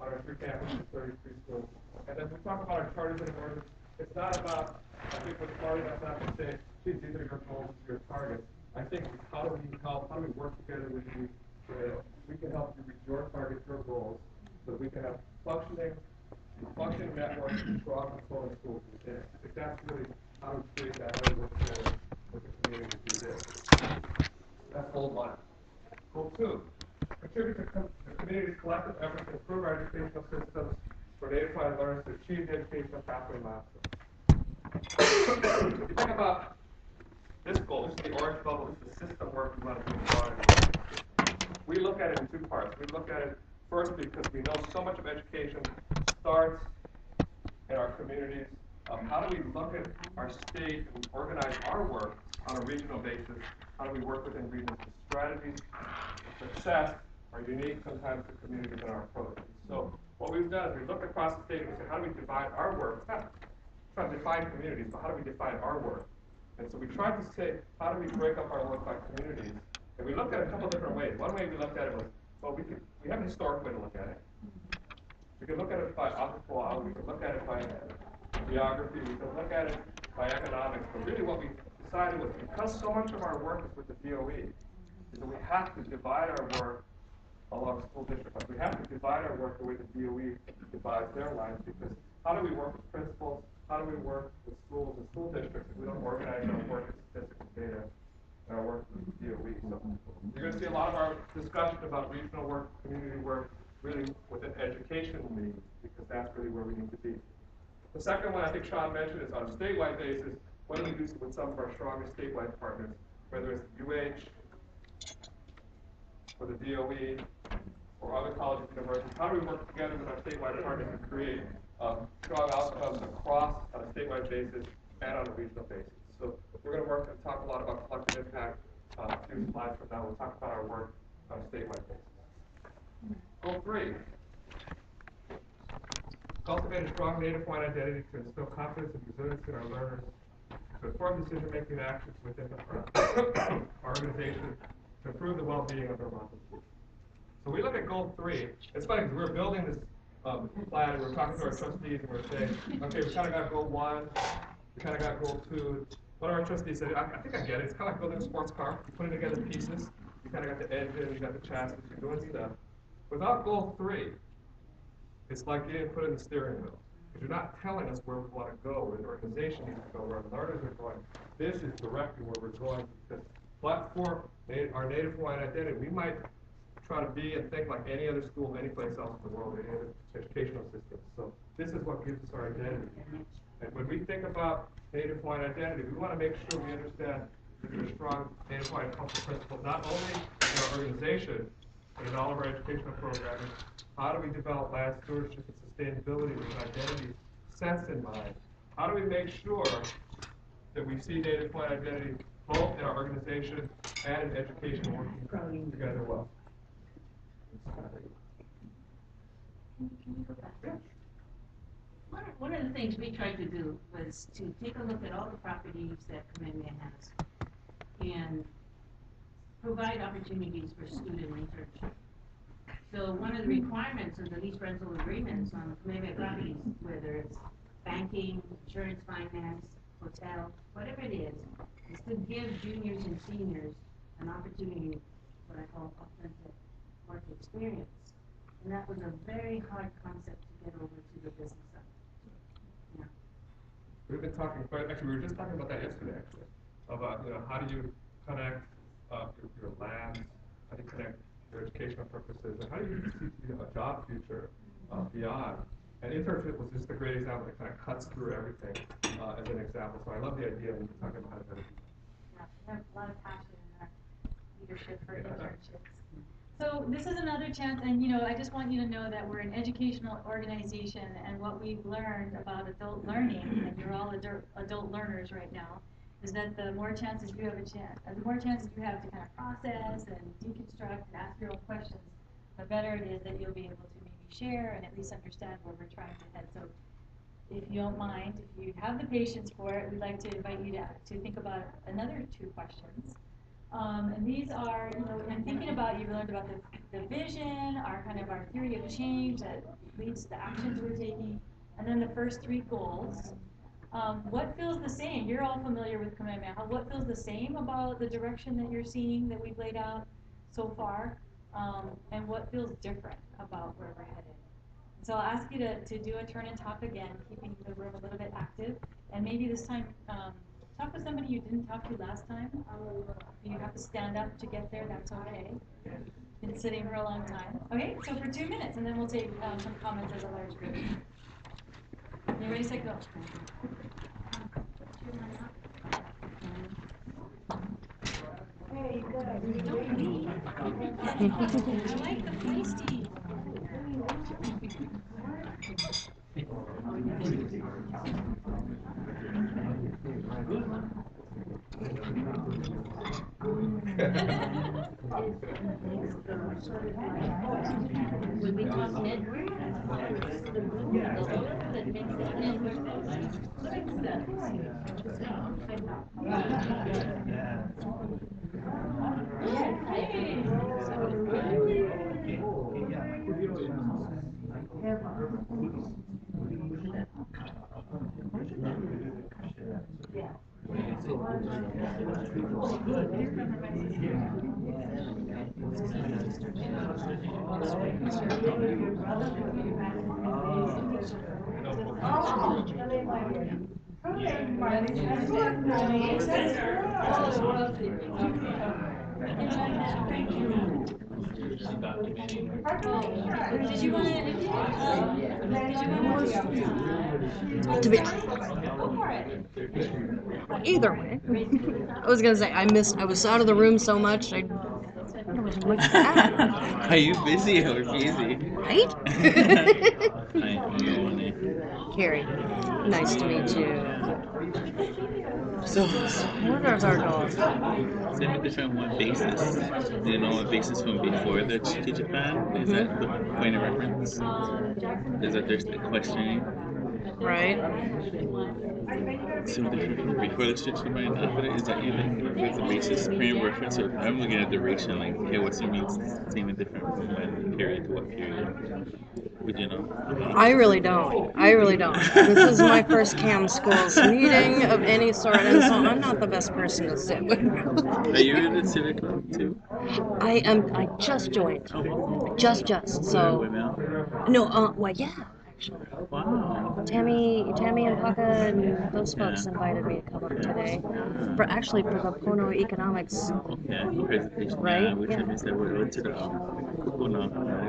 Speaker 1: on our 3 campuses, 30 preschools? And then we talk about our charters and orders. It's not about, I think we're smart enough not to say, geez, these are your goals, these are your targets. I think how do we help, how do we work together with you so that we can help you reach your targets, your goals, so that we can have functioning network, strong control in schools. And I think that's really how we create that way work together with the community to do this. That's goal 1. Goal 2, contribute to the community's collective efforts to improve our educational systems for Native Hawaiian learners to achieve the educational pathway milestones. If you think about this goal, this is the orange bubble, this is the system work we want to do. We look at it in 2 parts. We look at it first because we know so much of education starts in our communities. How do we look at our state and organize our work on a regional basis? How do we work within regions? The strategies of success are unique sometimes to communities in our approach. So what we've done is we look across the state and we say, how do we divide our work? It's not define communities, but how do we define our work? And so we tried to say, how do we break up our work by communities? And we looked at it a couple different ways. One way we looked at it was, well, we have a historic way to look at it. We can look at it by aqua, we can look at it by geography, we can look at it by economics, but really what we decided was because so much of our work is with the DOE, is that we have to divide our work along school district lines. We have to divide our work the way the DOE divides their lines, because how do we work with principals, how do we work with schools and school districts if we don't organize our work in statistical data and our work with the DOE? So you're going to see a lot of our discussion about regional work, community work, really within education needs, because that's really where we need to be. The second one I think Sean mentioned is on a statewide basis, what do we do with some of our strongest statewide partners, whether it's the UH, or the DOE, or other colleges and universities. How do we work together with our statewide partners to create strong outcomes across on a statewide basis and on a regional basis? So we're going to work and talk a lot about collective impact. A few slides from now, we'll talk about our work on a statewide basis. Goal 3. Cultivate a strong Native Hawaiian identity to instill confidence and resilience in our learners, to inform decision-making actions within our organization, to improve the well-being of our members. So we look at goal 3. It's funny because we're building this plan and we're talking to our trustees and we're saying, okay, we kind of got goal 1, we kind of got goal 2. One of our trustees said, I think I get it. It's kind of like building a sports car. You're putting together pieces. You kind of got the engine, you got the chassis, you're doing stuff. Without goal 3, it's like getting put in the steering wheel. Because you're not telling us where we want to go, where the organization needs to go, where our learners are going. This is directly where we're going. But for our Native Hawaiian identity, we might try to be and think like any other school, any place else in the world, any other educational system. So this is what gives us our identity. And when we think about Native Hawaiian identity, we want to make sure we understand that there's strong Native Hawaiian cultural principles, not only in our organization, but in all of our educational programming. How do we develop land stewardship and sustainability with an identity sense in mind? How do we make sure that we see Native Hawaiian identity both in our organization and in education working together well?
Speaker 8: One of the things we tried to do was to take a look at all the properties that Kamehameha has and provide opportunities for student research. So one of the requirements of the lease rental agreements on Kamehameha properties, whether it's banking, insurance finance, hotel, whatever it is to give juniors and seniors an opportunity, what I call authentic work experience. And that was a very hard concept to get over to the business side. Yeah.
Speaker 1: We've been talking, actually we were just talking about that yesterday actually, about how do you connect your land, how do you connect your educational purposes, and how do you see a job future beyond. And internship was just a great example that kind of cuts through everything as an example. So I love the idea when you're talking about how to do that.
Speaker 3: Yeah, we have a lot of passion in our leadership for internships. So this is another chance, and I just want you to know that we're an educational organization, and what we've learned about adult learning, and you're all adult learners right now, is that the more chances you have the more chances you have to kind of process and deconstruct and ask your own questions, the better it is that you'll be able to maybe share and at least understand where we're trying to head. So if you don't mind, if you have the patience for it, we'd like to invite you to think about another 2 questions. And these are, in thinking about, you've learned about the vision, our theory of change that leads to the actions we're taking, and then the first 3 goals. What feels the same? You're all familiar with Kamehameha. What feels the same about the direction that you're seeing that we've laid out so far? And what feels different about where we're headed? So I'll ask you to do a turn and talk again, keeping the room a little bit active. And maybe this time, talk with somebody you didn't talk to last time. If you have to stand up to get there, that's okay. Been sitting for a long time. Okay, so for 2 minutes, and then we'll take some comments as a large group. You ready, set, go. Hey, good. Don't leave. I like the feisty.
Speaker 4: When we talk network, it's the glue, the oil that makes it network.
Speaker 3: Did you want
Speaker 11: To be either way, I was gonna say I was out of the room so much. There wasn't much to add.
Speaker 12: Are you busy or busy?
Speaker 11: Right?
Speaker 12: Hi,
Speaker 11: Carrie, nice to meet you.
Speaker 12: So,
Speaker 11: What are our goals?
Speaker 12: same with different one basis. Do you know what basis from before the strategic plan? Is that the point of reference? Is that there's the questioning?
Speaker 11: Right?
Speaker 12: So different from before the strategic plan and after it? Is that even with the basis point of reference? Or I'm looking at duration, like, okay, what's it mean same and different from when period to what period? Would you know?
Speaker 11: I really don't. This is my first CAM schools meeting of any sort, and so I'm not the best person to sit with.
Speaker 12: Are you in the Civic Club too?
Speaker 11: I am. I just joined. Just. So.
Speaker 12: What now?
Speaker 11: No. Well, yeah. Actually.
Speaker 12: Wow.
Speaker 11: Tammy and Paka and those folks invited me to come up today for the Pono economics.
Speaker 12: Okay, presentation.
Speaker 11: Right?
Speaker 12: Yeah, which I missed that word to the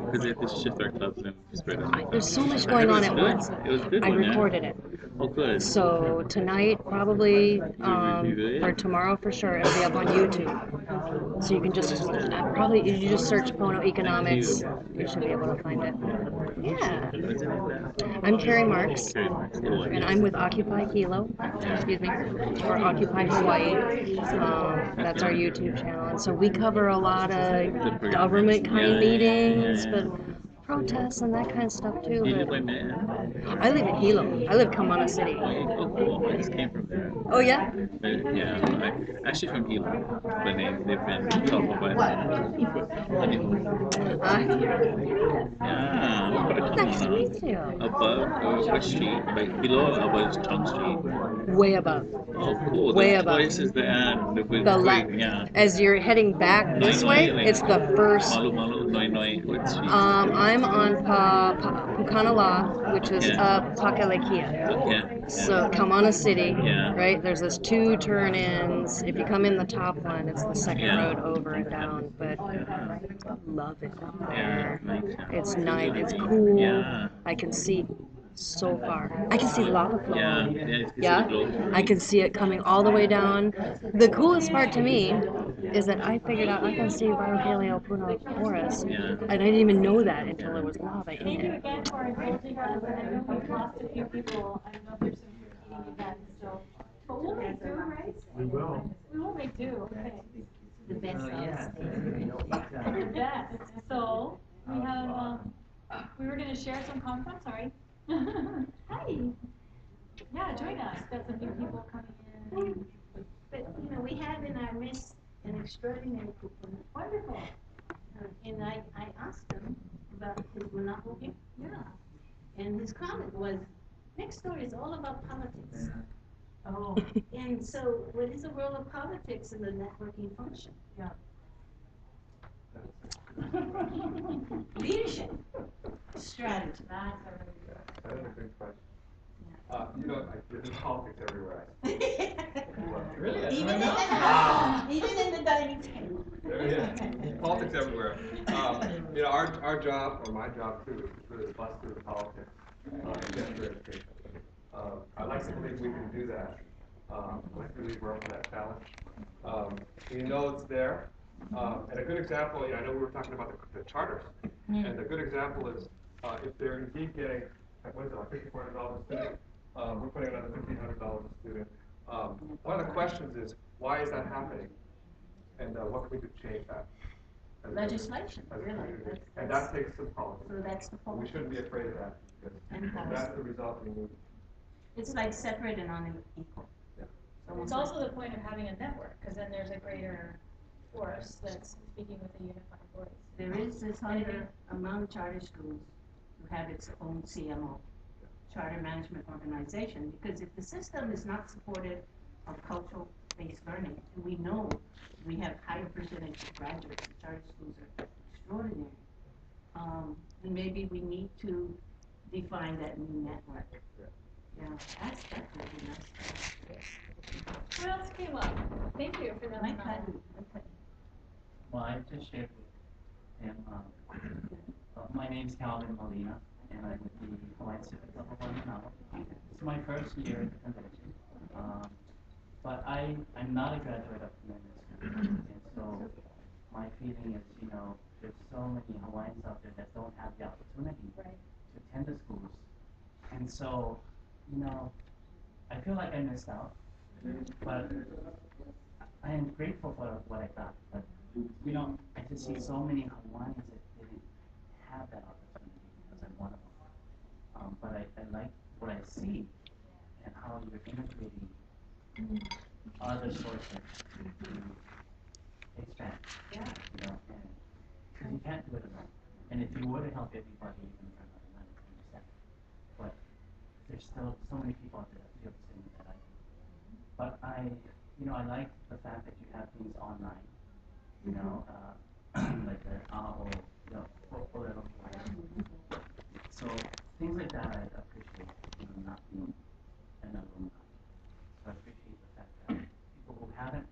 Speaker 12: because they have to shift our clubs and spread out.
Speaker 11: There's so much going on at once.
Speaker 12: It was a good
Speaker 11: I
Speaker 12: one,
Speaker 11: recorded it.
Speaker 12: Oh, good.
Speaker 11: So tonight, probably,
Speaker 12: review it?
Speaker 11: or tomorrow for sure, it'll be up on YouTube. So you can just if you just search Pono economics, you should be able to find it. Yeah. I'm Carrie Marks, and I'm with Occupy Hilo, or Occupy Hawaii. That's our YouTube channel. And so we cover a lot of government kind meetings, but protests and that kind of stuff too.
Speaker 12: You live
Speaker 11: But
Speaker 12: in Manhattan?
Speaker 11: I live in Hilo. I live Kamehameha City.
Speaker 12: Oh, cool. I just came from there.
Speaker 11: Oh yeah?
Speaker 12: Yeah, I'm actually from Hilo, but they've been talking about yeah.
Speaker 11: Nice to meet you.
Speaker 12: Above what street? Like below above Chong Street?
Speaker 11: Way above.
Speaker 12: Oh, cool.
Speaker 11: Way
Speaker 12: The
Speaker 11: above.
Speaker 12: places that
Speaker 11: The left.
Speaker 12: yeah.
Speaker 11: As you're heading back this way, it's the first.
Speaker 12: Malu, Noi, what street?
Speaker 11: I'm on Pukanala, which is up Pakalekia.
Speaker 12: Okay.
Speaker 11: So Kamehameha City,
Speaker 12: Yeah.
Speaker 11: right? There's those 2 turn-ins. If you come in the top one, it's the second road over and down. But I love it down there.
Speaker 12: Yeah, nice.
Speaker 11: It's nice. It's cool.
Speaker 12: Yeah.
Speaker 11: I can see so far. I can see lava flow.
Speaker 12: Yeah.
Speaker 11: I can see it coming all the way down. The coolest part to me is that I figured out I can see Waikoloa Puno Forest, and I didn't even know that until there was lava in
Speaker 3: Thank you
Speaker 11: it.
Speaker 3: again for indulging us. I know we've lost a few people. I know there's some competing events still. But we'll make do, right?
Speaker 2: We will.
Speaker 3: We will make do, okay.
Speaker 4: The best
Speaker 9: Oh, yeah.
Speaker 3: The best. So, we have, We were gonna share some content, sorry. Hi. Yeah, join us. Got some new people coming in.
Speaker 8: But, you know, we have in our midst an extraordinary people.
Speaker 3: Wonderful.
Speaker 8: And I asked him about his monopoly.
Speaker 3: Yeah.
Speaker 8: And his comment was, next door is all about politics.
Speaker 3: Oh.
Speaker 8: And so what is the role of politics in the networking function?
Speaker 3: Yeah.
Speaker 8: Leadership, strategy.
Speaker 3: That's a really good.
Speaker 1: That is a good question. You know, there's politics everywhere.
Speaker 6: Really?
Speaker 8: Even in the dining table.
Speaker 1: Yeah, politics everywhere. You know, our job, or my job too, is really to bust through the politics and get through education. I like to think we can do that. I like to really work for that challenge. We know it's there. And a good example, I know we were talking about the charters, and a good example is if they're indeed getting, what is it, like $5,400 a student, we're putting another $1,500 a student. One of the questions is, why is that happening? And what can we do to change that?
Speaker 8: Legislation,
Speaker 1: As a
Speaker 8: really.
Speaker 1: community. And that takes some politics.
Speaker 8: So that's the
Speaker 1: We
Speaker 8: point.
Speaker 1: shouldn't be afraid of that, because
Speaker 8: And
Speaker 1: that's the result we need.
Speaker 8: It's like separate and unequal.
Speaker 1: Yeah.
Speaker 8: So
Speaker 3: It's also the point of having a network, because then there's a greater force that's speaking with a unified voice.
Speaker 8: there is this hunger among charter schools to have its own CMO, charter management organization, because if the system is not supportive of cultural-based learning, and we know we have higher percentage of graduates in charter schools are extraordinary, then maybe we need to define that new network. Yeah, that's really nice.
Speaker 3: What else came up? Thank you for that.
Speaker 8: Mike Cuddy.
Speaker 13: Well, I just shared with him. My name's Calvin Molina, and I'm with the Hawaiian Civic Club of Waikoloa. It's my first year at the convention, but I'm not a graduate of Kamehameha Schools, and so my feeling is, there's so many Hawaiians out there that don't have the opportunity to attend the schools, and so, I feel like I missed out, but I am grateful for what I got, but I just see so many Hawaiians that didn't have that opportunity because I'm one of them. But I like what I see and how you're integrating other sources to expand.
Speaker 3: Yeah.
Speaker 13: And because you can't do it alone. And if you were to help everybody, you're going to run out of money, I understand. But there's still so many people out there that feel the same way that I do. But I like the fact that you have things online. Like the AHO, so things like that I appreciate, not being an alumni. So I appreciate the fact that people who haven't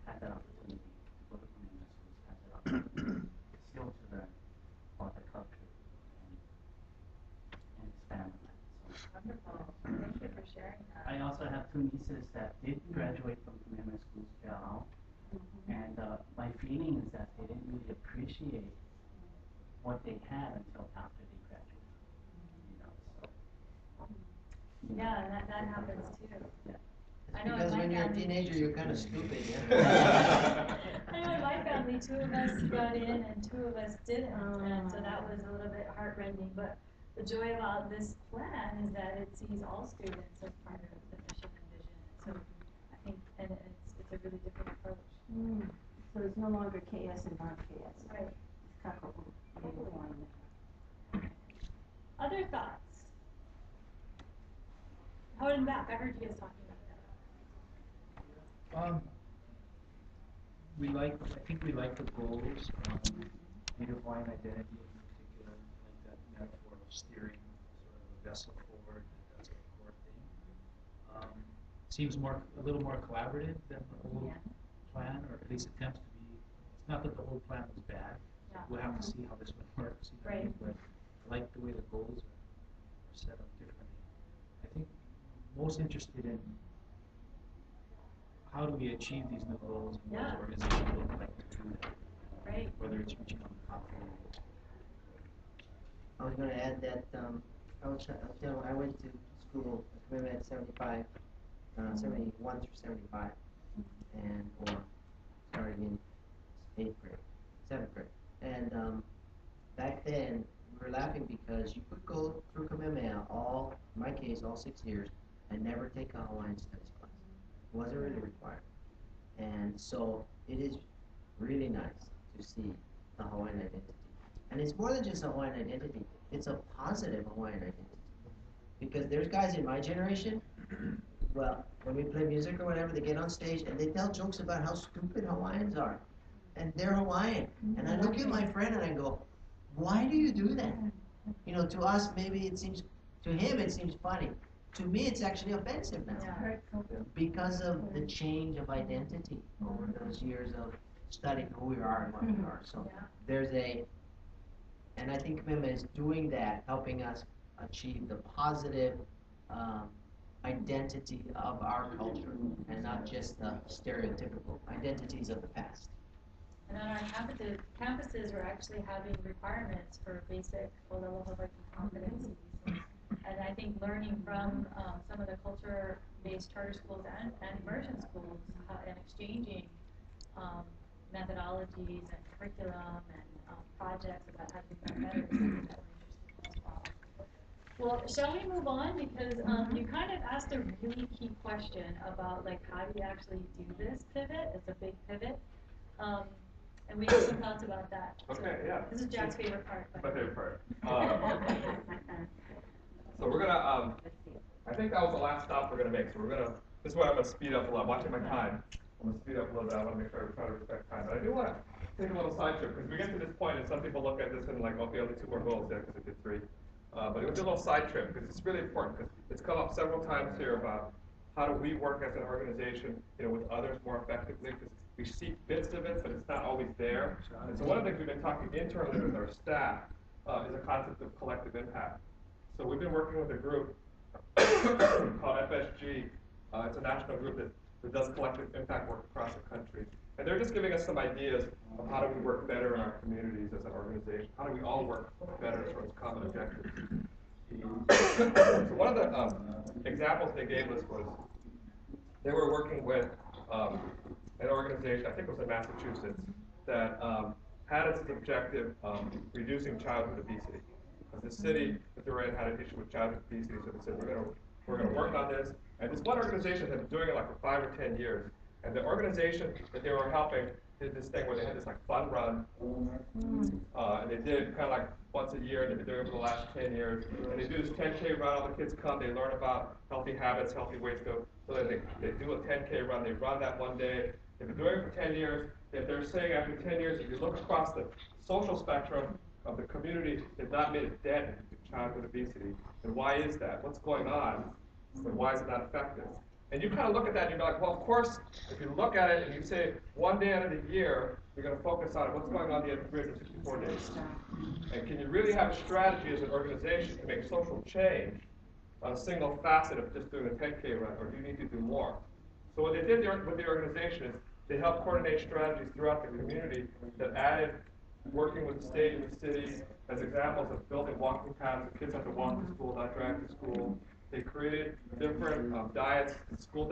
Speaker 13: had that opportunity to go to Kamehameha Schools have that opportunity still to learn about the culture and expand on that. So,
Speaker 3: Wonderful. Thank you for sharing that.
Speaker 13: I also have two nieces that did graduate from Kamehameha Schools, and my feeling is that they didn't really appreciate what they had until after they graduated.
Speaker 3: Yeah, and that happens too.
Speaker 13: Yeah.
Speaker 3: I know
Speaker 9: Because
Speaker 3: in my
Speaker 9: when you're a
Speaker 3: family,
Speaker 9: teenager, you're kind of stupid, yeah.
Speaker 3: I know in my family, 2 of us got in and 2 of us didn't, and so that was a little bit heartrending. But the joy about this plan is that it sees all students as part of the mission and vision. So I think, and it's a really different approach.
Speaker 8: So it's no longer KS and non-KS.
Speaker 3: Right.
Speaker 8: It's Kakapo.
Speaker 3: Other thoughts? Hold him back. I heard you guys talking about that.
Speaker 5: I think we like the goals, Native Hawaiian identity in particular, like that metaphor of steering sort of a vessel forward, that's a core thing. Seems a little more collaborative than the old plan, or at least attempts to be. It's not that the old plan was bad.
Speaker 3: Yeah.
Speaker 5: We'll have to see how this one works.
Speaker 3: Right.
Speaker 5: But I like the way the goals are set up differently. I think most interested in how do we achieve these new goals and what
Speaker 3: Yeah.
Speaker 5: the organization look like to do that.
Speaker 3: Right.
Speaker 5: Whether it's reaching on the continent.
Speaker 9: I was going to add that I went to school at Kamehameha at 75, 71 through 75, and starting in 8th grade, 7th grade. And back then, we were we're laughing because you could go through Kamehameha in my case, all 6 years, and never take a Hawaiian studies class. It wasn't really required. And so it is really nice to see the Hawaiian identity. And it's more than just a Hawaiian identity, it's a positive Hawaiian identity. Because there's guys in my generation, well, when we play music or whatever, they get on stage and they tell jokes about how stupid Hawaiians are. And they're Hawaiian. And I look at my friend and I go, why do you do that? You know, to us, maybe it seems, to him it seems funny. To me, it's actually offensive now. Because of the change of identity over those years of studying who we are and what we are. So there's and I think Kamehameha is doing that, helping us achieve the positive identity of our culture and not just the stereotypical identities of the past.
Speaker 3: And on our campuses, we're actually having requirements for basic low-level Hawaii competencies. And I think learning from some of the culture-based charter schools and immersion schools and exchanging methodologies and curriculum and projects about how to do that better is something that we're interested in as well. Well, shall we move on? Because you kind of asked a really key question about like how do you actually do this pivot? It's a big pivot. And we have some thoughts about that.
Speaker 1: Okay,
Speaker 3: so,
Speaker 1: yeah.
Speaker 3: This is Jack's favorite part.
Speaker 1: My favorite part. So we're gonna, I think that was the last stop we're gonna make. So this is why I'm gonna speed up a lot. I'm watching my time. I'm gonna speed up a little bit. I wanna make sure I try to respect time. But I do wanna take a little side trip because we get to this point and some people look at this and like, okay, only 2 more goals there because I did 3. But it was a little side trip because it's really important because it's come up several times here about how do we work as an organization, with others more effectively because we see bits of it, but it's not always there. And so one of the things we've been talking internally with our staff is a concept of collective impact. So we've been working with a group called FSG. It's a national group that does collective impact work across the country. And they're just giving us some ideas of how do we work better in our communities as an organization. How do we all work better towards common objectives. So one of the examples they gave us was they were working with an organization, I think it was in Massachusetts, that had as its objective reducing childhood obesity. The city that they were in had an issue with childhood obesity, so they said we're going to work on this. And this one organization had been doing it like for 5 or 10 years. And the organization that they were helping did this thing where they had this like fun run, and they did it kind of like once a year, and they've been doing it for the last 10 years. And they do this 10K run, all the kids come, they learn about healthy habits, healthy ways to go. So they do a 10K run, they run that one day. They've been doing it for 10 years. If they're saying after 10 years, if you look across the social spectrum of the community, they've not made it dead in childhood obesity. And why is that? What's going on? And why is it not effective? And you kind of look at that and you're like, well, of course, if you look at it and you say one day out of the year, you're going to focus on what's going on the other 364 days. And can you really have a strategy as an organization to make social change on a single facet of just doing a 10K run, or do you need to do more? So what they did with the organization is they helped coordinate strategies throughout the community that added working with the state and the cities as examples of building walking paths. The kids have to walk to school, not drive to school. They created different diets, school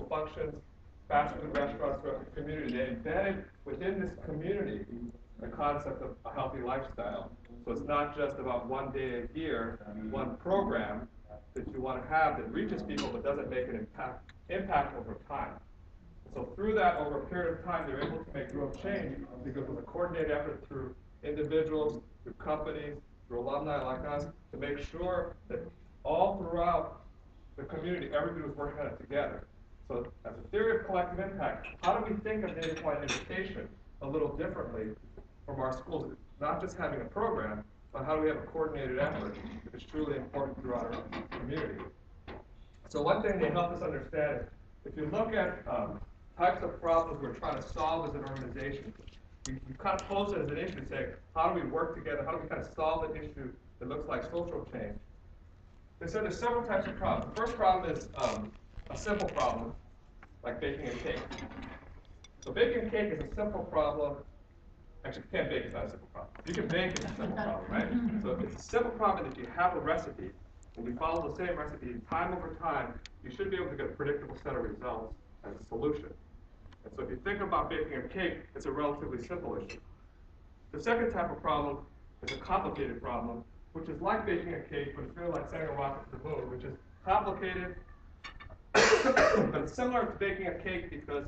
Speaker 1: functions, fast food restaurants throughout the community. They embedded within this community the concept of a healthy lifestyle. So it's not just about one day a year, one program that you want to have that reaches people but doesn't make an impact over time. So through that, over a period of time, they're able to make real change because of a coordinated effort through individuals, through companies, through alumni like us, to make sure that all throughout the community, everybody was working on it together. So as a theory of collective impact, how do we think of native Hawaiian education a little differently from our schools? Not just having a program, but how do we have a coordinated effort that is truly important throughout our community? So one thing they help us understand is if you look at types of problems we're trying to solve as an organization, you kind of pose it as an issue and say, how do we work together? How do we kind of solve an issue that looks like social change? They said there's several types of problems. The first problem is a simple problem, like baking a cake. So baking a cake is a simple problem. Actually, if you can't bake, it's not a simple problem. If you can bake, it's a simple problem, right? So it's a simple problem that if you have a recipe, and you follow the same recipe time over time, you should be able to get a predictable set of results as a solution. And so if you think about baking a cake, it's a relatively simple issue. The second type of problem is a complicated problem, which is like baking a cake, but it's really like sending a rocket to the moon, which is complicated, but it's similar to baking a cake because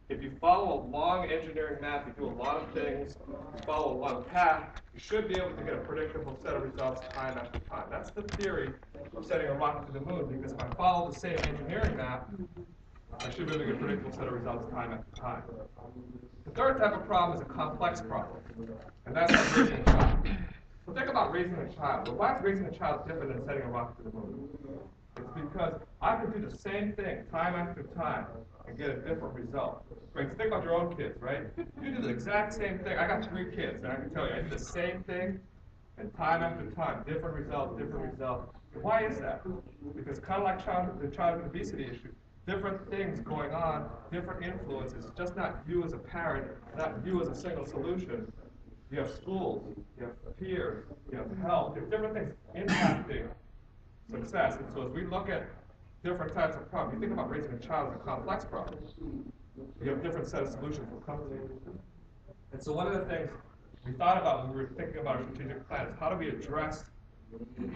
Speaker 1: if you follow a long engineering map, you do a lot of things, you follow a long path, you should be able to get a predictable set of results time after time. That's the theory of sending a rocket to the moon, because if I follow the same engineering map, I should be able to get a predictable set of results time after time. The third type of problem is a complex problem, and that's like raising a child. So think about raising a child. Well, why is raising a child different than sending a rocket to the moon? It's because I can do the same thing time after time and get a different result. Right? So think about your own kids, right? You do the exact same thing. I got 3 kids, and I can tell you, I do the same thing, and time after time, different result, different result. And why is that? Because kind of like the childhood obesity issue, different things going on, different influences, just not you as a parent, not you as a single solution. You have schools, you have peers, you have health, you have different things impacting success. And so as we look at different types of problems, you think about raising a child as a complex problem. You have a different set of solutions will come to you. And so one of the things we thought about when we were thinking about our strategic plan is how do we address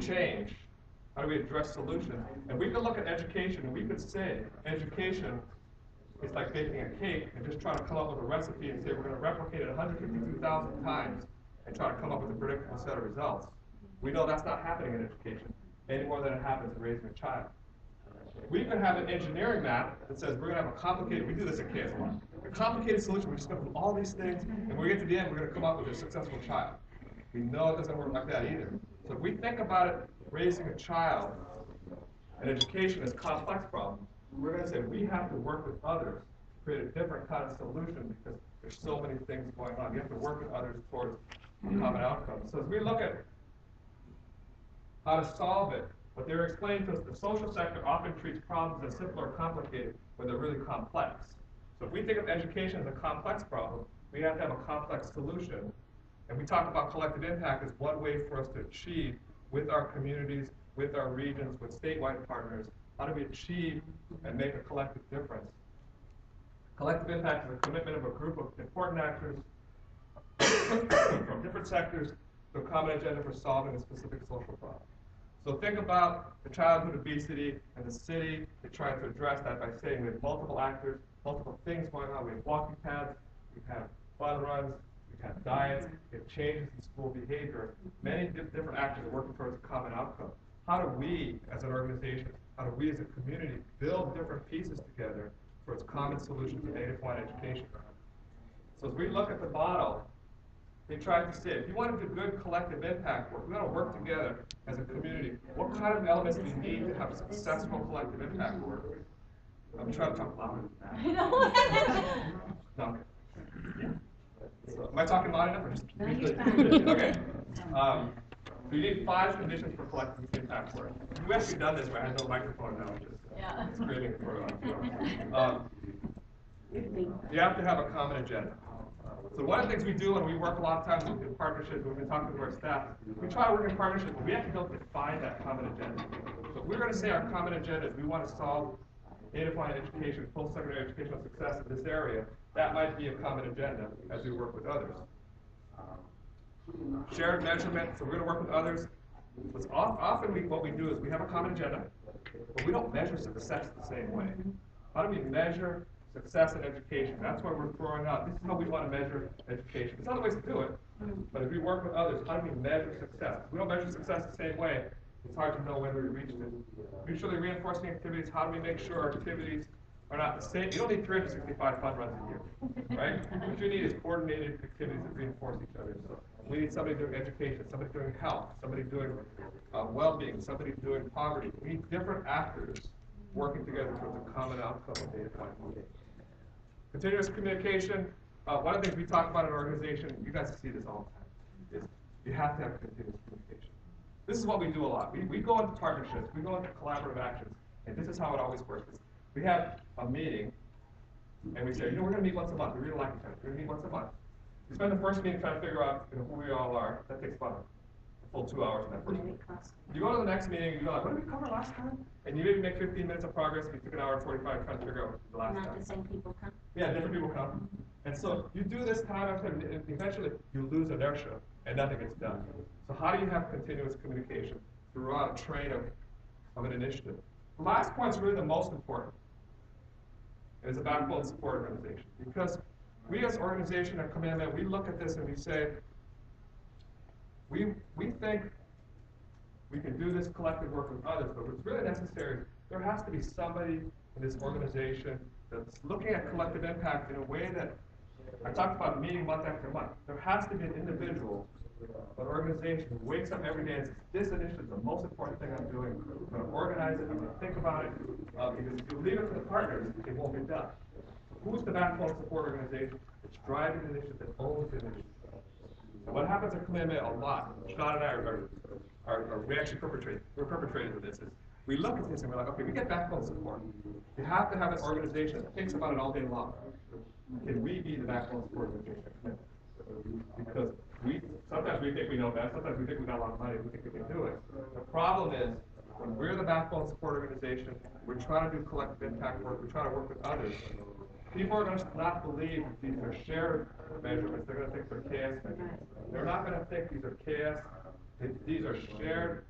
Speaker 1: change? How do we address solutions? And we could look at education and we could say education is like baking a cake and just try to come up with a recipe and say we're going to replicate it 152,000 times and try to come up with a predictable set of results. We know that's not happening in education any more than it happens in raising a child. We could have an engineering map that says we're going to have a complicated, we do this at KS a lot, a complicated solution, we're just going to do all these things, and when we get to the end, we're going to come up with a successful child. We know it doesn't work like that either. So if we think about it, raising a child and education as complex problems, we're going to say we have to work with others to create a different kind of solution because there's so many things going on. You have to work with others towards a common outcome. So as we look at how to solve it, what they're explaining to us, the social sector often treats problems as simple or complicated when they're really complex. So if we think of education as a complex problem, we have to have a complex solution. And we talk about collective impact as one way for us to achieve with our communities, with our regions, with statewide partners, how do we achieve and make a collective difference? Collective impact is a commitment of a group of important actors from different sectors to a common agenda for solving a specific social problem. So think about the childhood obesity and the city. They're trying to address that by saying we have multiple actors, multiple things going on. We have walking paths, we have fun runs, we have diets, we have changes in school behavior. Many different actors are working towards a common outcome. How do we, as an organization, how do we as a community build different pieces together towards common solutions to Native Hawaiian education? So as we look at the model, they tried to say, if you want to do good collective impact work, we want to work together as a community. What kind of elements do you need to have successful collective impact work? I'm trying to talk louder than that. No, okay. So, am I talking loud enough or just?
Speaker 8: No, you're fine.
Speaker 1: Okay. So you need 5 conditions for collective impact work. We've actually done this where I had no microphone now, just screaming for you have to have a common agenda. So one of the things we do, and we work a lot of times in partnerships, when we've been talking to our staff, we try to work in partnerships, but we have to be able to define that common agenda. So if we're going to say our common agenda is we want to solve Native Hawaiian education, post-secondary educational success in this area, that might be a common agenda as we work with others. Shared measurement, so we're going to work with others. Often what we do is we have a common agenda, but we don't measure success the same way. How do we measure success in education? That's why we're throwing out, this is how we want to measure education. There's other ways to do it, but if we work with others, how do we measure success? If we don't measure success the same way, it's hard to know whether we reached it. Mutually reinforcing activities, how do we make sure our activities are not the same? You don't need 365 fun runs a year, right? What you need is coordinated activities that reinforce each other. So we need somebody doing education, somebody doing health, somebody doing well-being, somebody doing poverty. We need different actors working together towards a common outcome of Native Hawaiian. Continuous communication. One of the things we talk about in our organization, you guys see this all the time, is you have to have continuous communication. This is what we do a lot. We go into partnerships, we go into collaborative actions, and this is how it always works. We have a meeting, and we say, we're going to meet once a month. We really like each other. We're going to meet once a month. We spend the first meeting trying to figure out who we all are. That takes about a full 2 hours in that first meeting. You go to the next meeting, you go like, what did we cover last time? And you maybe make 15 minutes of progress, but you took an hour and 45 trying to figure out what the last time.
Speaker 4: Not the same people come.
Speaker 1: Yeah, different people come. And so you do this time after time, and eventually you lose inertia, and nothing gets done. So how do you have continuous communication throughout a train of an initiative? The last point is really the most important. And it's a backbone support organization. Because we as an organization at Kamehameha, we look at this and we say, we think we can do this collective work with others, but what's really necessary, there has to be somebody in this organization that's looking at collective impact in a way that, I talked about meeting month after month. There has to be an individual, an organization who wakes up every day and says, this initiative is the most important thing I'm doing. I'm going to organize it, I'm going to think about it, because if you leave it to the partners, it won't get done. So who's the backbone support organization? It's driving the initiative, that owns the initiative. And what happens at Kamehameha a lot, Sean and I we actually perpetrated with this, is we look at this and we're like, okay, we get backbone support. You have to have an organization that thinks about it all day long. Can we be the backbone support organization at Kamehameha? Because sometimes we think we know best, sometimes we think we got a lot of money, we think we can do it. The problem is, when we're the backbone support organization, we're trying to do collective impact work, we're trying to work with others. People are going to not believe that these are shared measurements, they're going to think they're KS measurements. They're not going to think these are KS, these are shared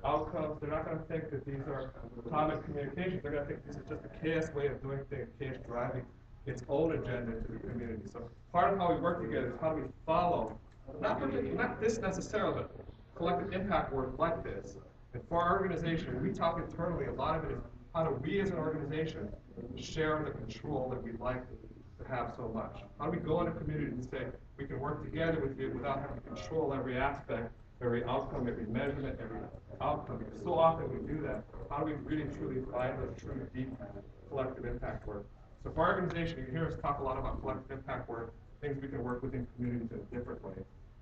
Speaker 1: outcomes. They're not going to think that these are common communications. They're going to think these are just a KS way of doing things, KS driving its own agenda to the community. So part of how we work together is how do we follow, not this necessarily, but collective impact work like this. And for our organization, when we talk internally, a lot of it is how do we as an organization share the control that we'd like to have so much? How do we go in a community and say, we can work together with you without having to control every aspect, every outcome, every measurement, every outcome? Because so often we do that. How do we really truly find the true deep collective impact work? So for our organization, you hear us talk a lot about collective impact work, things we can work within communities in a different way.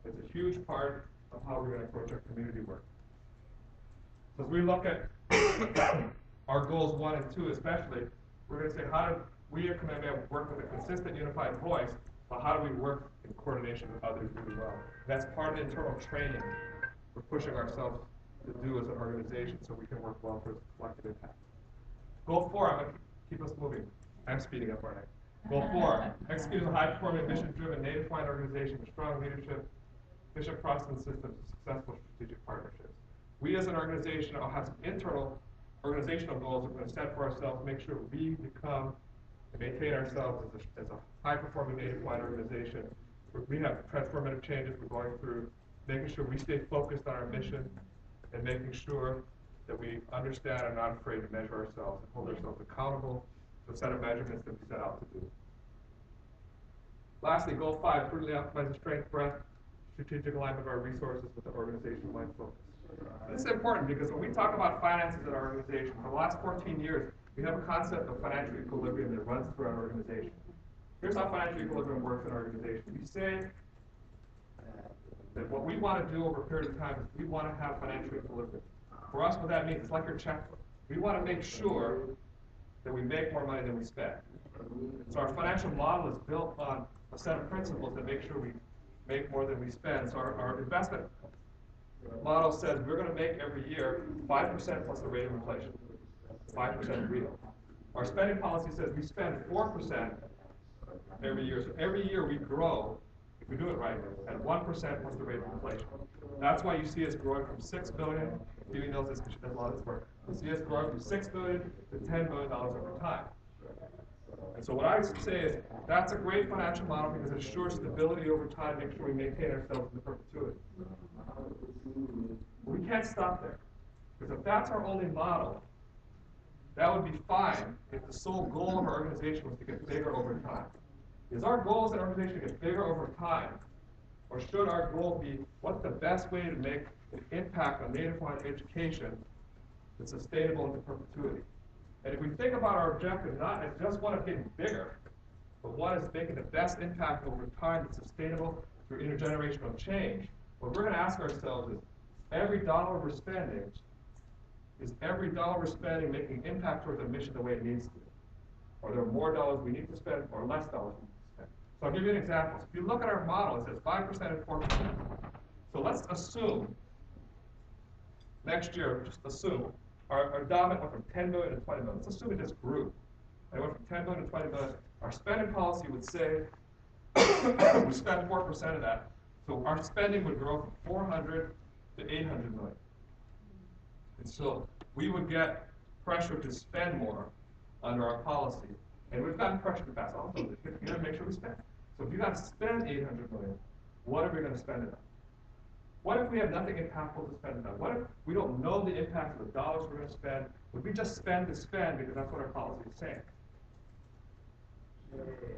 Speaker 1: It's a huge part of how we're going to approach our community work. So as we look at our goals 1 and 2 especially, we're going to say, how do we at Kamehameha work with a consistent, unified voice, but how do we work in coordination with others really well? And that's part of the internal training we're pushing ourselves to do as an organization so we can work well for collective impact. Goal 4, I'm going to keep us moving. I'm speeding up, aren't I? Goal 4, execute a high-performing, mission-driven, native-wide organization with strong leadership, efficient processing systems, and successful strategic partnerships. We as an organization all have some internal organizational goals that we're going to set for ourselves to make sure we become and maintain ourselves as a high-performing native-wide organization. We have transformative changes we're going through, making sure we stay focused on our mission and making sure that we understand and are not afraid to measure ourselves and hold ourselves accountable to a set of measurements that we set out to do. Lastly, goal 5, prudently optimize the strength, breadth, strategic alignment of our resources with the organization-wide focus. This is important because when we talk about finances at our organization, for the last 14 years, we have a concept of financial equilibrium that runs through our organization. Here's how financial equilibrium works in our organization. We say that what we want to do over a period of time is we want to have financial equilibrium. For us, what that means, it's like your checkbook. We want to make sure that we make more money than we spend. So our financial model is built on a set of principles that make sure we make more than we spend. So our investment model says we're going to make every year 5% plus the rate of inflation. 5% real. Our spending policy says we spend 4% every year. So every year we grow, if we do it right, at 1% plus the rate of inflation. That's why you see us growing from $6 billion. Stevie knows this because she does a lot of this work. You see us growing from $6 billion to $10 billion over time. And so what I say is that's a great financial model because it assures stability over time, make sure we maintain ourselves in perpetuity. But we can't stop there. Because if that's our only model, that would be fine if the sole goal of our organization was to get bigger over time. Is our goal as an organization to get bigger over time? Or should our goal be what's the best way to make an impact on native-wide education that's sustainable into perpetuity? And if we think about our objective not as just one of getting bigger, but one is making the best impact over time that's sustainable through intergenerational change, what we're going to ask ourselves is, every dollar we're spending, is every dollar we're spending making impact towards a mission the way it needs to? Or there are more dollars we need to spend or less dollars we need to spend? So I'll give you an example. So if you look at our model, it says 5% and 4%. So let's assume next year, just assume, our endowment went from 10 million to 20 million. Let's assume it just grew. And it went from 10 million to 20 million. Our spending policy would say we spend 4% of that. So our spending would grow from 400 to 800 million. And so we would get pressure to spend more under our policy. And we've gotten pressure to pass also. You got to make sure we spend. So if you got to spend 800 million, what are we going to spend it on? What if we have nothing impactful to spend it on? What if we don't know the impact of the dollars we're going to spend? Would we just spend to spend because that's what our policy is saying?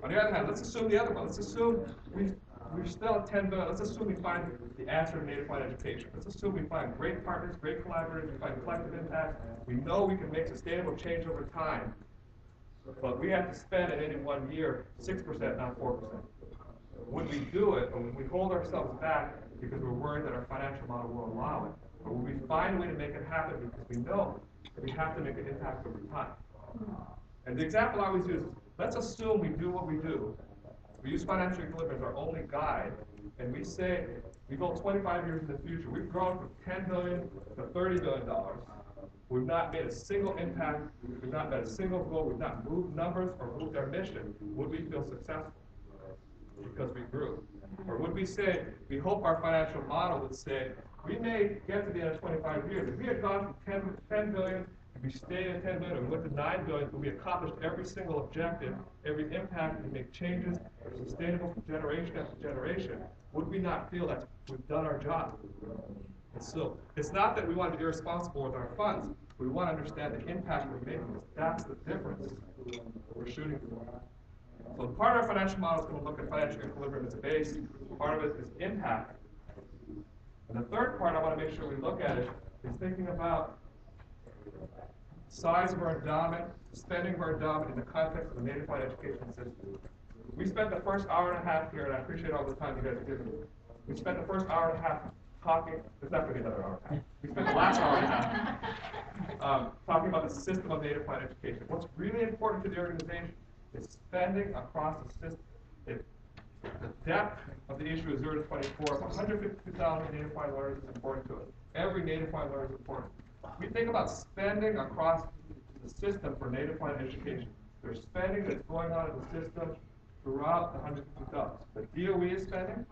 Speaker 1: On the other hand, let's assume the other one. Let's assume we're still at 10 billion. Let's assume we find the answer to native Hawaiian education. Let's assume we find great partners, great collaborators, we find collective impact. We know we can make sustainable change over time. But we have to spend in any 1 year 6%, not 4%. Would we do it, or would we hold ourselves back because we're worried that our financial model will allow it? Or would we find a way to make it happen because we know that we have to make an impact over time? And the example I always use is, let's assume we do what we do. We use financial equilibrium as our only guide, and we say, we go 25 years in the future. We've grown from $10 billion to $30 billion. We've not made a single impact. We've not met a single goal. We've not moved numbers or moved our mission. Would we feel successful? Because we grew. Or would we say, we hope our financial model would say, we may get to the end of 25 years. If we had gone from 10 billion, if we stayed at 10 billion, we went to 9 billion, but we accomplished every single objective, every impact, we make changes that are sustainable from generation after generation, would we not feel that we've done our job? And so, it's not that we want to be irresponsible with our funds, we want to understand the impact we're making. That's the difference we're shooting for. So part of our financial model is going to look at financial equilibrium as a base. Part of it is impact. And the third part I want to make sure we look at is thinking about size of our endowment, spending of our endowment in the context of the native Hawaiian education system. We spent the first hour and a half here, and I appreciate all the time you guys have given me. We spent the first hour and a half talking, it's not going to be another hour and a half. We spent the last hour and a half talking about the system of native Hawaiian education. What's really important to the organization is spending across the system. The depth of the issue is 0 to 24. 152,000 native Hawaiian learners is important to us. Every native Hawaiian learner is important. We think about spending across the system for native Hawaiian education. There's spending that's going on in the system throughout the 152,000. The DOE is spending,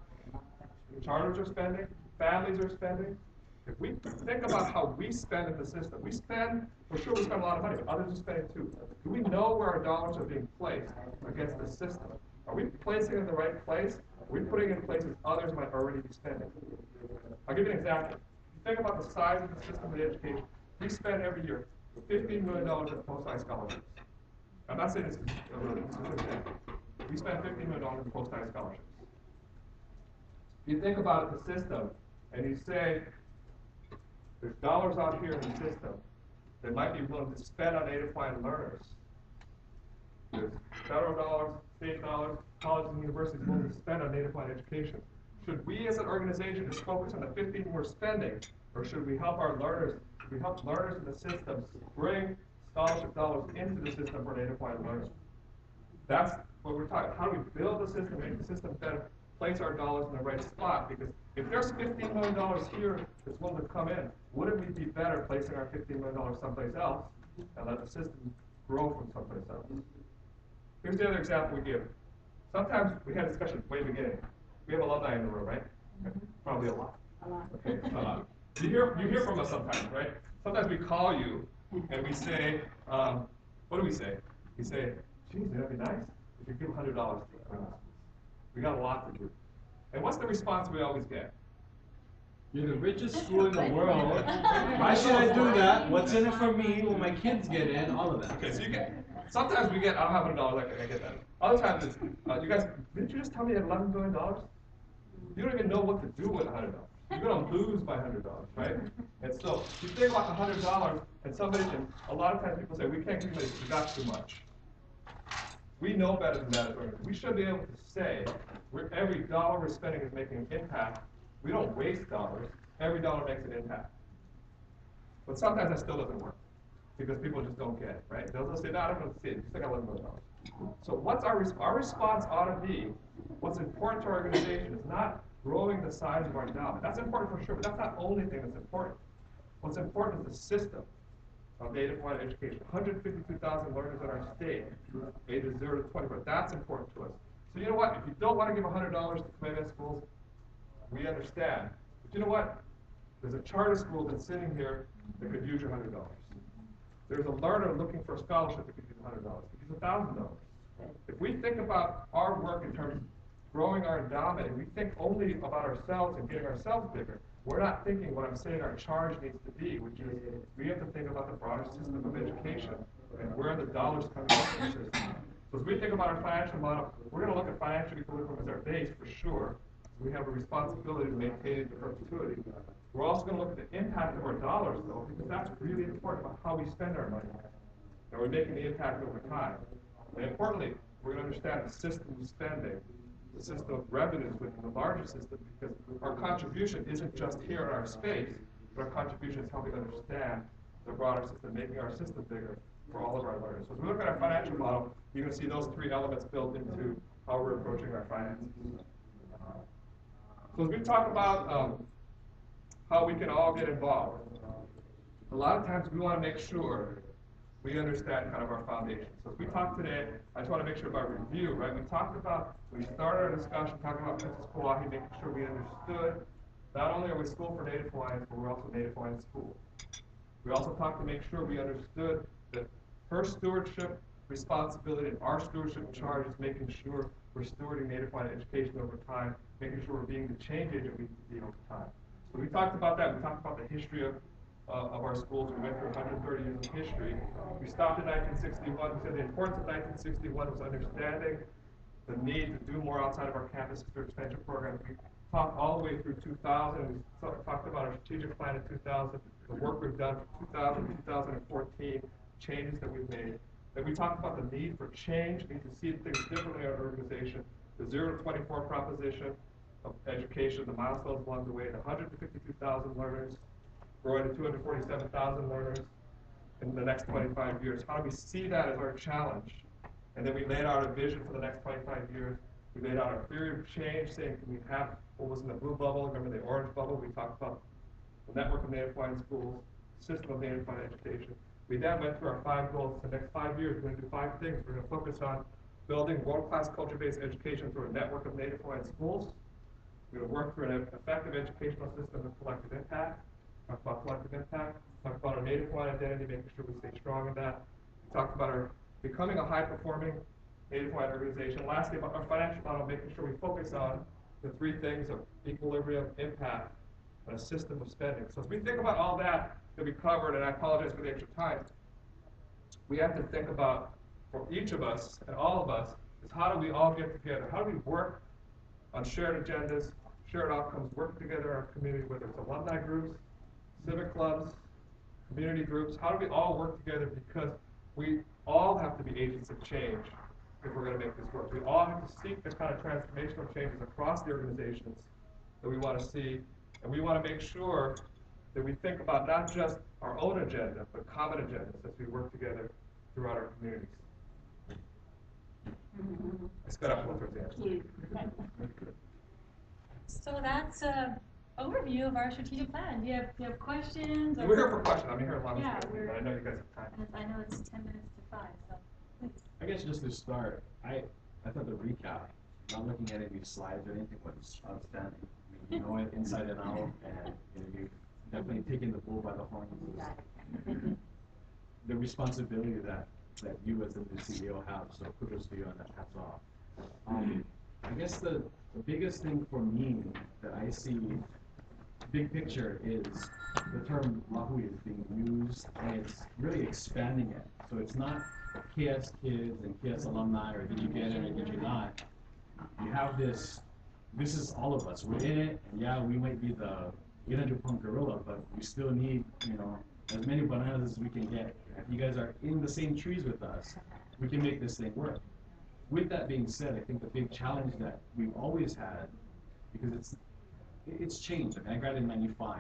Speaker 1: the charters are spending, families are spending. If we think about how we spend in the system, we spend, for sure we spend a lot of money, but others are spending too. Do we know where our dollars are being placed against the system? Are we placing it in the right place? Are we putting it in places others might already be spending? I'll give you an example. Think about the size of the system of education. We spend every year $15 million in post-high scholarships. I'm not saying it's a really specific thing. We spend $15 million in post-high scholarships. You think about the system, and you say, there's dollars out here in the system that might be willing to spend on native Hawaiian learners. There's federal dollars, state dollars, colleges and universities willing to spend on native Hawaiian education. Should we as an organization just focus on the 15 we're spending, or should we help our learners, should we help learners in the system bring scholarship dollars into the system for native Hawaiian learners? That's what we're talking about. How do we build the system, make the system better, place our dollars in the right spot? Because if there's $15 million here that's willing to come in, wouldn't we be better placing our $15 million someplace else and let the system grow from someplace else? Here's the other example we give. Sometimes we had a discussion at the way beginning. We have alumni in the room, right? Probably a lot. Okay. You hear from us sometimes, right? Sometimes we call you and we say, what do we say? We say, geez, that'd be nice if you give $100 to us. We got a lot to do. And what's the response we always get?
Speaker 6: You're the richest school in the world. Why should I do that? What's in it for me? Will my kids get in? All of that.
Speaker 1: Okay, so you get, sometimes we get, I don't have $100, I get that. Other times it's, you guys, didn't you just tell me you had $11 billion? You don't even know what to do with $100. You're going to lose by $100, right? And so you think about $100, and somebody can, a lot of times people say, we can't give you this, we got too much. We know better than that as organizations. We should be able to say, every dollar we're spending is making an impact. We don't waste dollars. Every dollar makes an impact. But sometimes that still doesn't work because people just don't get it, right? They'll say, no, I don't want to see it. You think I $11 million. So what's our response ought to be, what's important to our organization is not growing the size of our endowment. That's important for sure, but that's not the only thing that's important. What's important is the system of Native Hawaiian education. 152,000 learners in our state, ages 0 to 20, but that's important to us. So you know what? If you don't want to give $100 to Kamehameha Schools, we understand. But you know what? There's a charter school that's sitting here that could use your $100. There's a learner looking for a scholarship that could use $100, could use $1,000. If we think about our work in terms of growing our endowment, and we think only about ourselves and getting ourselves bigger, we're not thinking what I'm saying our charge needs to be, which is we have to think about the broader system of education and where the dollars coming from the system. So as we think about our financial model, we're going to look at financial equilibrium as our base for sure. We have a responsibility to maintain it to perpetuity. We're also going to look at the impact of our dollars, though, because that's really important about how we spend our money. And we're making the impact over time. And importantly, we're going to understand the system of spending, the system of revenues within the larger system, because our contribution isn't just here in our space, but our contribution is helping understand the broader system, making our system bigger for all of our learners. So as we look at our financial model, you're going to see those three elements built into how we're approaching our finances. So as we talk about how we can all get involved, a lot of times we want to make sure we understand kind of our foundation. So as we talk today, I just want to make sure about review, right? We started our discussion talking about Princess Kauai, making sure we understood not only are we school for Native Hawaiians, but we're also Native Hawaiian school. We also talked to make sure we understood that her stewardship responsibility and our stewardship charge is making sure we're stewarding Native Hawaiian education over time, making sure we're being the change agent we need to be over time. So we talked about that. We talked about the history of our schools. We went through 130 years of history. We stopped in 1961. We said the importance of 1961 was understanding the need to do more outside of our campus expansion program. We talked all the way through 2000. We talked about our strategic plan in 2000, the work we've done from 2000 to 2014, changes that we've made. Then we talked about the need for change, need to see things differently in our organization, the 0 to 24 proposition of education, the milestones along the way, the 152,000 learners, growing to 247,000 learners in the next 25 years. How do we see that as our challenge? And then we laid out a vision for the next 25 years. We laid out our theory of change, saying can we have what was in the blue bubble, remember the orange bubble? We talked about the network of Native Hawaiian schools, system of Native Hawaiian education. We then went through our 5 goals. The next 5 years, we're going to do 5 things. We're going to focus on building world-class culture-based education through a network of Native Hawaiian schools. We're going to work through an effective educational system of collective impact. Talk about collective impact. Talk about our Native Hawaiian identity, making sure we stay strong in that. We talked about our becoming a high-performing Native Hawaiian organization. Lastly, about our financial model, making sure we focus on the 3 things of equilibrium, impact, and a system of spending. So as we think about all that we covered, and I apologize for the extra time, we have to think about, for each of us and all of us, is how do we all get together? How do we work on shared agendas, shared outcomes, work together in our community, whether it's alumni groups, civic clubs, community groups. How do we all work together? Because we all have to be agents of change if we're going to make this work. We all have to seek the kind of transformational changes across the organizations that we want to see, and we want to make sure that we think about not just our own agenda, but common agendas as we work together throughout our communities. Let's go up towards the end.
Speaker 3: So that's an overview of our strategic plan. Do you have questions?
Speaker 1: We're here for questions. I'm here as long as
Speaker 3: Yeah,
Speaker 1: you guys, but I know you guys have time.
Speaker 3: I know it's 10 minutes to 5, so please.
Speaker 6: I guess just to start, I thought the recap, not looking at any slides or anything, was outstanding. I mean, you know it inside and out, and you've definitely taken the bull by the horns. The responsibility that you as the new CEO have, so kudos to you on that, hats off. I guess the biggest thing for me that I see, big picture, is the term lahui is being used, and it's really expanding it. So it's not KS kids and KS alumni, or did you get it or did you not? You have this is all of us. We're in it, and yeah, we might be the 800-pound gorilla, but we still need, as many bananas as we can get. If you guys are in the same trees with us, we can make this thing work. With that being said, I think the big challenge that we've always had, because it's changed. I mean, I graduated in '95,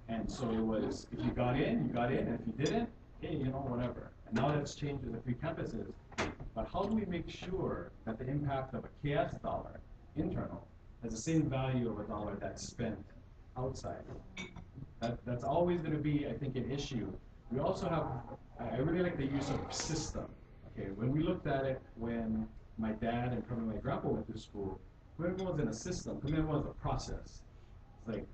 Speaker 6: and so it was, if you got in, and if you didn't, hey, whatever. And now that's changed with the 3 campuses. But how do we make sure that the impact of a KS dollar, internal, has the same value of a dollar that's spent outside? That's always going to be, I think, an issue. We also have, I really like the use of system. Okay, when we looked at it, when my dad and probably my grandpa went to school, Kamehameha wasn't a system. Kamehameha was a process. It's like,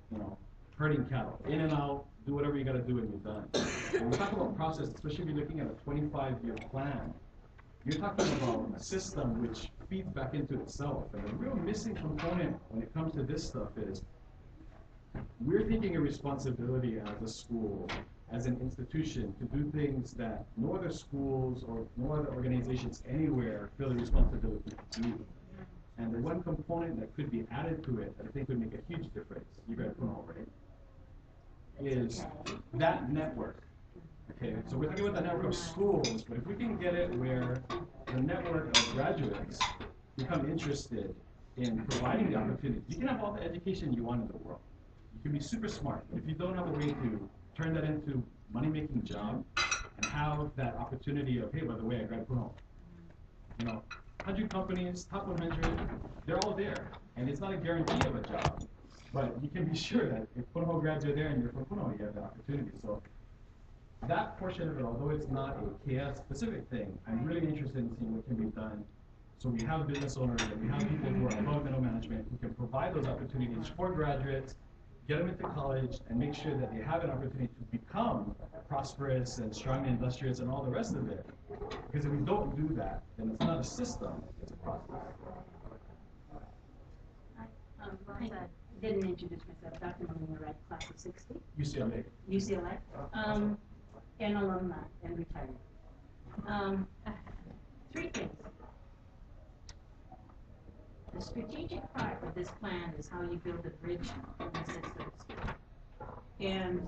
Speaker 6: herding cattle, in and out, do whatever you got to do and you're done. When we talk about process, especially if you're looking at a 25-year plan, you're talking about a system which feeds back into itself. And the real missing component when it comes to this stuff is we're taking a responsibility as a school, as an institution, to do things that no other schools or no other organizations anywhere feel the responsibility to do. And the one component that could be added to it that I think would make a huge difference, you guys know, right, is that network. Okay, so we're talking about the network of schools, but if we can get it where the network of graduates become interested in providing the opportunity, you can have all the education you want in the world. You can be super smart, but if you don't have a way to turn that into money-making job and have that opportunity of, hey, by the way, I grad Puno, 100 companies, top 100, they're all there, and it's not a guarantee of a job, but you can be sure that if Puno grads are there and you're from Puno, you have that opportunity. So that portion of it, although it's not a KS-specific thing, I'm really interested in seeing what can be done. So we have business owners and we have people who are above middle management who can provide those opportunities for graduates, get them into college, and make sure that they have an opportunity to become prosperous and strong and industrious and all the rest of it. Because if we don't do that, then it's not a system, it's a process.
Speaker 8: I didn't introduce myself, Dr. Molina, right, class of 60.
Speaker 6: UCLA.
Speaker 8: UCLA, and alumni and retired. Three things. The strategic part of this plan is how you build a bridge in the systems. And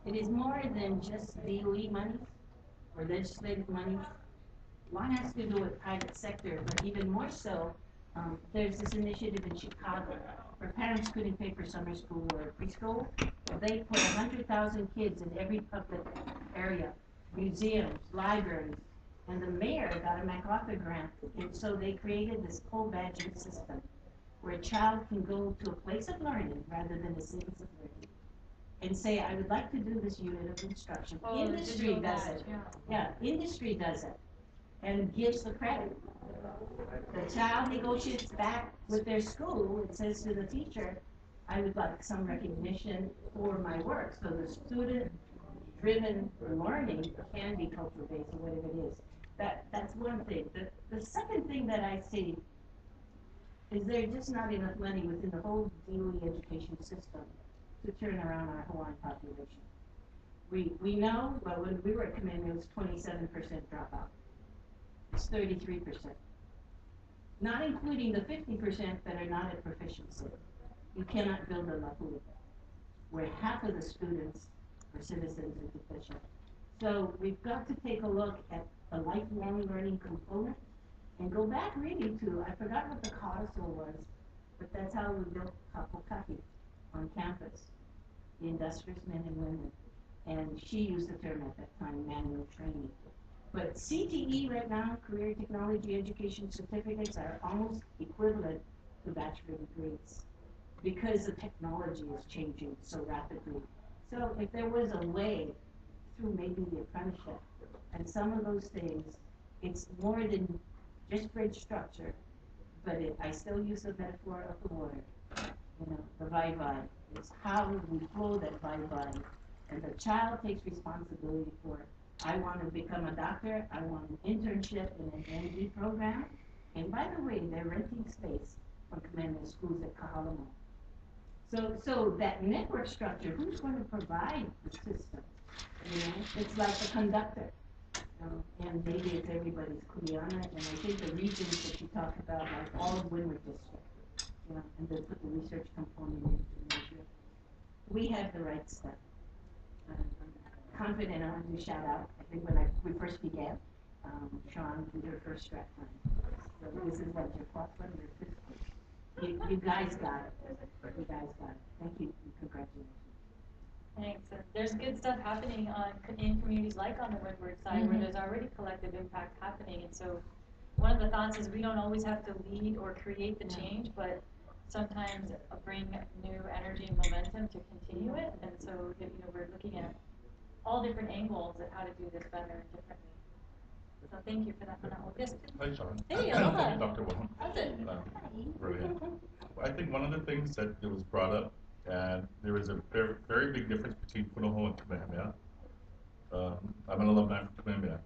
Speaker 8: it is more than just DOE money or legislative money. One has to do with private sector, but even more so, there's this initiative in Chicago where parents couldn't pay for summer school or preschool. They put 100,000 kids in every public area, museums, libraries, and the mayor got a MacArthur grant, and so they created this whole badging system where a child can go to a place of learning rather than a sentence of learning and say, I would like to do this unit of instruction. Industry does it. Yeah, industry does it and gives the credit. The child negotiates back with their school and says to the teacher, I would like some recognition for my work. So the student-driven learning can be culture-based or whatever it is. That's one thing. The second thing that I see is there's just not enough money within the whole DOE education system to turn around our Hawaiian population. We know, well, when we were at Kamehameha, it was 27% dropout. It's 33%. Not including the 50% that are not at proficiency. You cannot build a lapu where half of the students are citizens and proficient. So we've got to take a look at a lifelong learning component and go back really to, I forgot what the codicil was, but that's how we built Kapokaki on campus, the industrious men and women. And she used the term at that time, manual training. But CTE right now, career technology education certificates, are almost equivalent to bachelor degrees because the technology is changing so rapidly. So if there was a way through maybe the apprenticeship and some of those things, it's more than just bridge structure, but I still use the metaphor of the water. The vai-vai. It's how we flow that vai-vai. And the child takes responsibility for it. I want to become a doctor. I want an internship in an MD program. And by the way, they're renting space from Kamehameha Schools at Kahalamo. So that network structure, who's going to provide the system? It's like the conductor. And maybe it's everybody's kuleana. And I think the regions that you talk about, like all of Windward District, and then put the research component into measure. We have the right stuff. Confident, I want to shout out. I think when we first began, Sean did her first strat plan. So this is like your fourth one, your fifth one. You guys got it. You guys got it. Thank you and congratulations.
Speaker 3: Thanks. And there's good stuff happening in communities like on the Windward side where there's already collective impact happening. And so one of the thoughts is we don't always have to lead or create the change, but sometimes bring new energy and momentum to continue it. And so, we're looking at all different angles at how to do this better and differently. So thank you for that, Manal. Yes.
Speaker 14: Hi, Sean.
Speaker 3: Hey,
Speaker 14: Thank
Speaker 3: aloha.
Speaker 14: you, Dr. Wong.
Speaker 3: How's it?
Speaker 14: Brilliant. I think one of the things that it was brought up, and there is a very, very big difference between Punahou and Kamehameha. I'm an alumni from Kamehameha.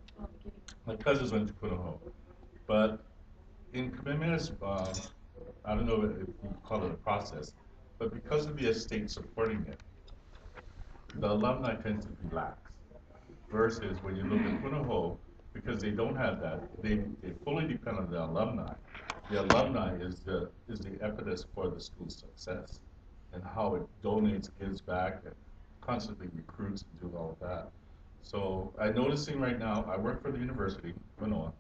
Speaker 14: My cousins went to Punahou. But in Kamehameha's, I don't know if you call it a process, but because of the estate supporting it, the alumni tends to be lax. Versus when you look at Punahou, because they don't have that, they fully depend on the alumni. The alumni is the impetus for the school's success and how it donates, gives back, and constantly recruits and do all of that. So I'm noticing right now, I work for the university, Manoa,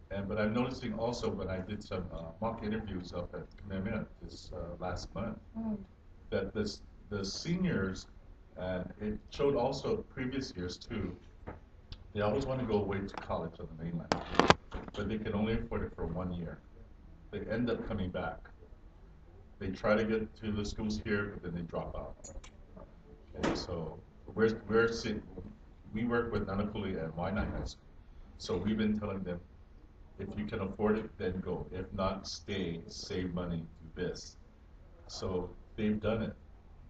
Speaker 14: but I'm noticing also when I did some mock interviews up at Kamehameha this last month, that the seniors, and it showed also previous years too, they always want to go away to college on the mainland, but they can only afford it for 1 year. They end up coming back. They try to get to the schools here, but then they drop out. And so we work with Nanakuli and Waianae High School. So we've been telling them, if you can afford it, then go. If not, stay, save money, do this. So they've done it,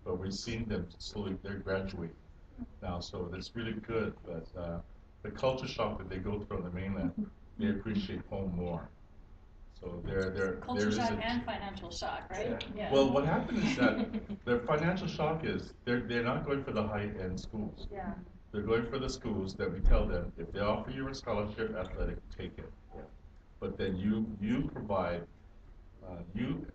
Speaker 14: but we're seeing them slowly, they're graduating now, so that's really good. But the culture shock that they go through on the mainland, they appreciate home more. So
Speaker 3: Culture shock and financial shock, right? Yeah.
Speaker 14: Well, what happened is that their financial shock is they're not going for the high-end schools.
Speaker 3: Yeah.
Speaker 14: They're going for the schools that we tell them, if they offer you a scholarship, athletic, take it. But then you provide, you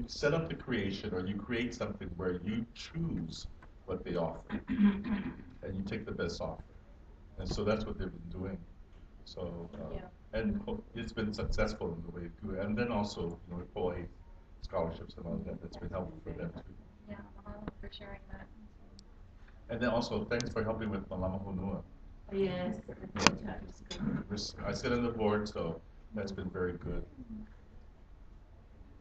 Speaker 14: set up the creation, or you create something where you choose what they offer, and you take the best offer. And so that's what they've been doing. So, and it's been successful in the way to do it. And then also, with Hawaii scholarships and all that, that's been helpful for them too.
Speaker 3: Yeah, for sharing that.
Speaker 14: And then also, thanks for helping with Malama Honua.
Speaker 3: Yes.
Speaker 14: I sit on the board, so that's been very good.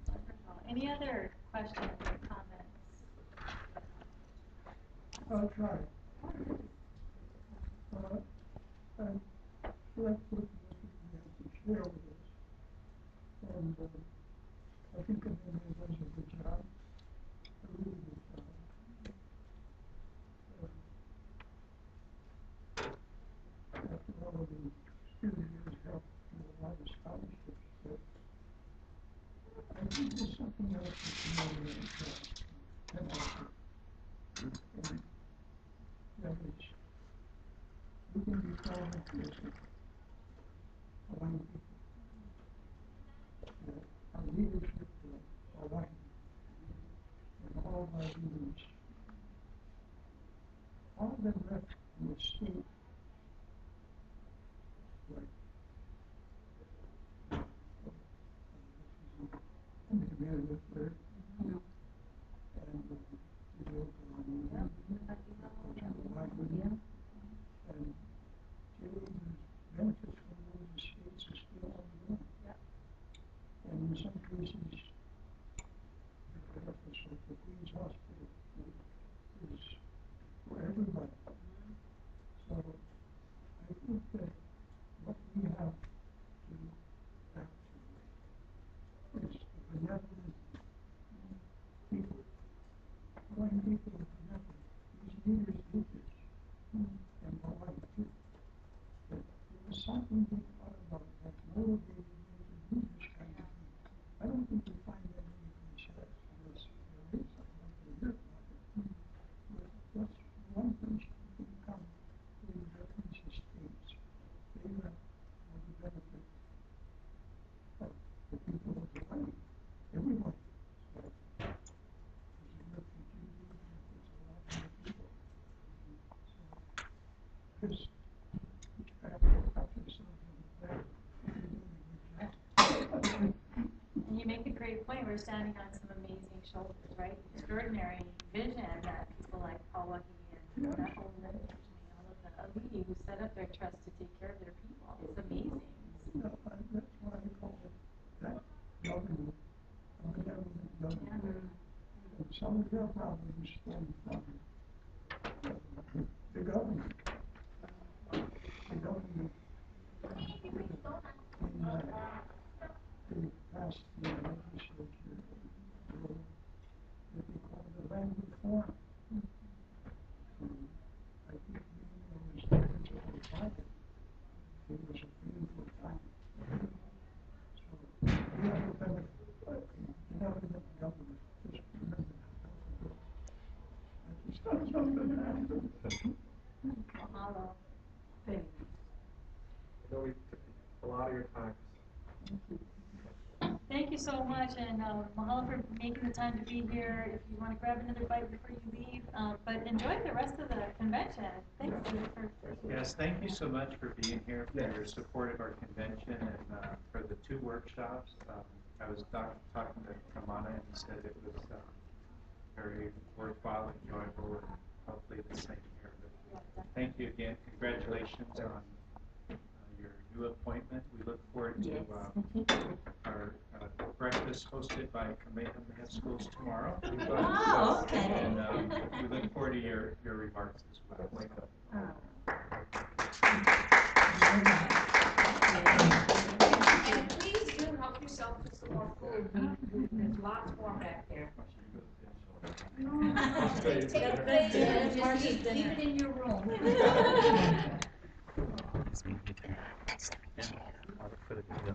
Speaker 3: Wonderful. Any other questions or comments?
Speaker 15: I'll try. I'd like to share with us, and I think Kamehameha does a good job, a really good job. After all of the student years helped with a lot of scholarships, but I think there's something else that Kamehameha can offer. And that is, we can be proud of Hawaiian people. Our leadership of Hawaii and all of our leaders, all of them left in the state like Kamehameha lived there, and Hilo, and today the benefits from those estates are still ongoing. And in some cases, the benefits like the Queen's Hospital is for everybody. So I think that what we have to act is the benevolent people. Hawaiian people are benevolent. These leaders did this. And Hawaii too. But there was something they thought about that motivated them to do this kind of thing. I don't think we find that anyplace else, unless there is, I'd like to hear about it. But that's one place you can come in veterans estates. They have all the benefit of the people of Hawaii, everybody. So, as a refugee, it benefits a lot more people. Because
Speaker 3: and you make a great point. We're standing on some amazing shoulders, right? Extraordinary vision that people like Hawaii and that whole lineage, all of the alii who set up their trust to take care of their people. It's amazing.
Speaker 15: That's why I call it that government, a benevolent some of their problems stem from the government. The government they passed the legislature bill that they call the land reform. I think it was difficult to find it. It was a painful time. So we have to benefit. You have to let the government just remember that. Just not something that happens.
Speaker 3: Mahalo.
Speaker 1: I know we took a lot of your time.
Speaker 3: Thank you so much, and mahalo for making the time to be here. If you want to grab another bite before you leave, but enjoy the rest of the convention. Thank you for
Speaker 5: Yes, thank you so much for being here, for your support of our convention, and for the 2 workshops. I was talking to Kamana, and he said it was very worthwhile, enjoyable, and hopefully the same here. But thank you again. Congratulations on your new appointment. We look forward to our breakfast hosted by Kamehameha Schools tomorrow.
Speaker 8: Oh, okay.
Speaker 5: And we look forward to your remarks as well.
Speaker 8: And please do help yourself to some more food. There's lots more back there. Take it, just leave it in your room.
Speaker 12: Yeah, for the video.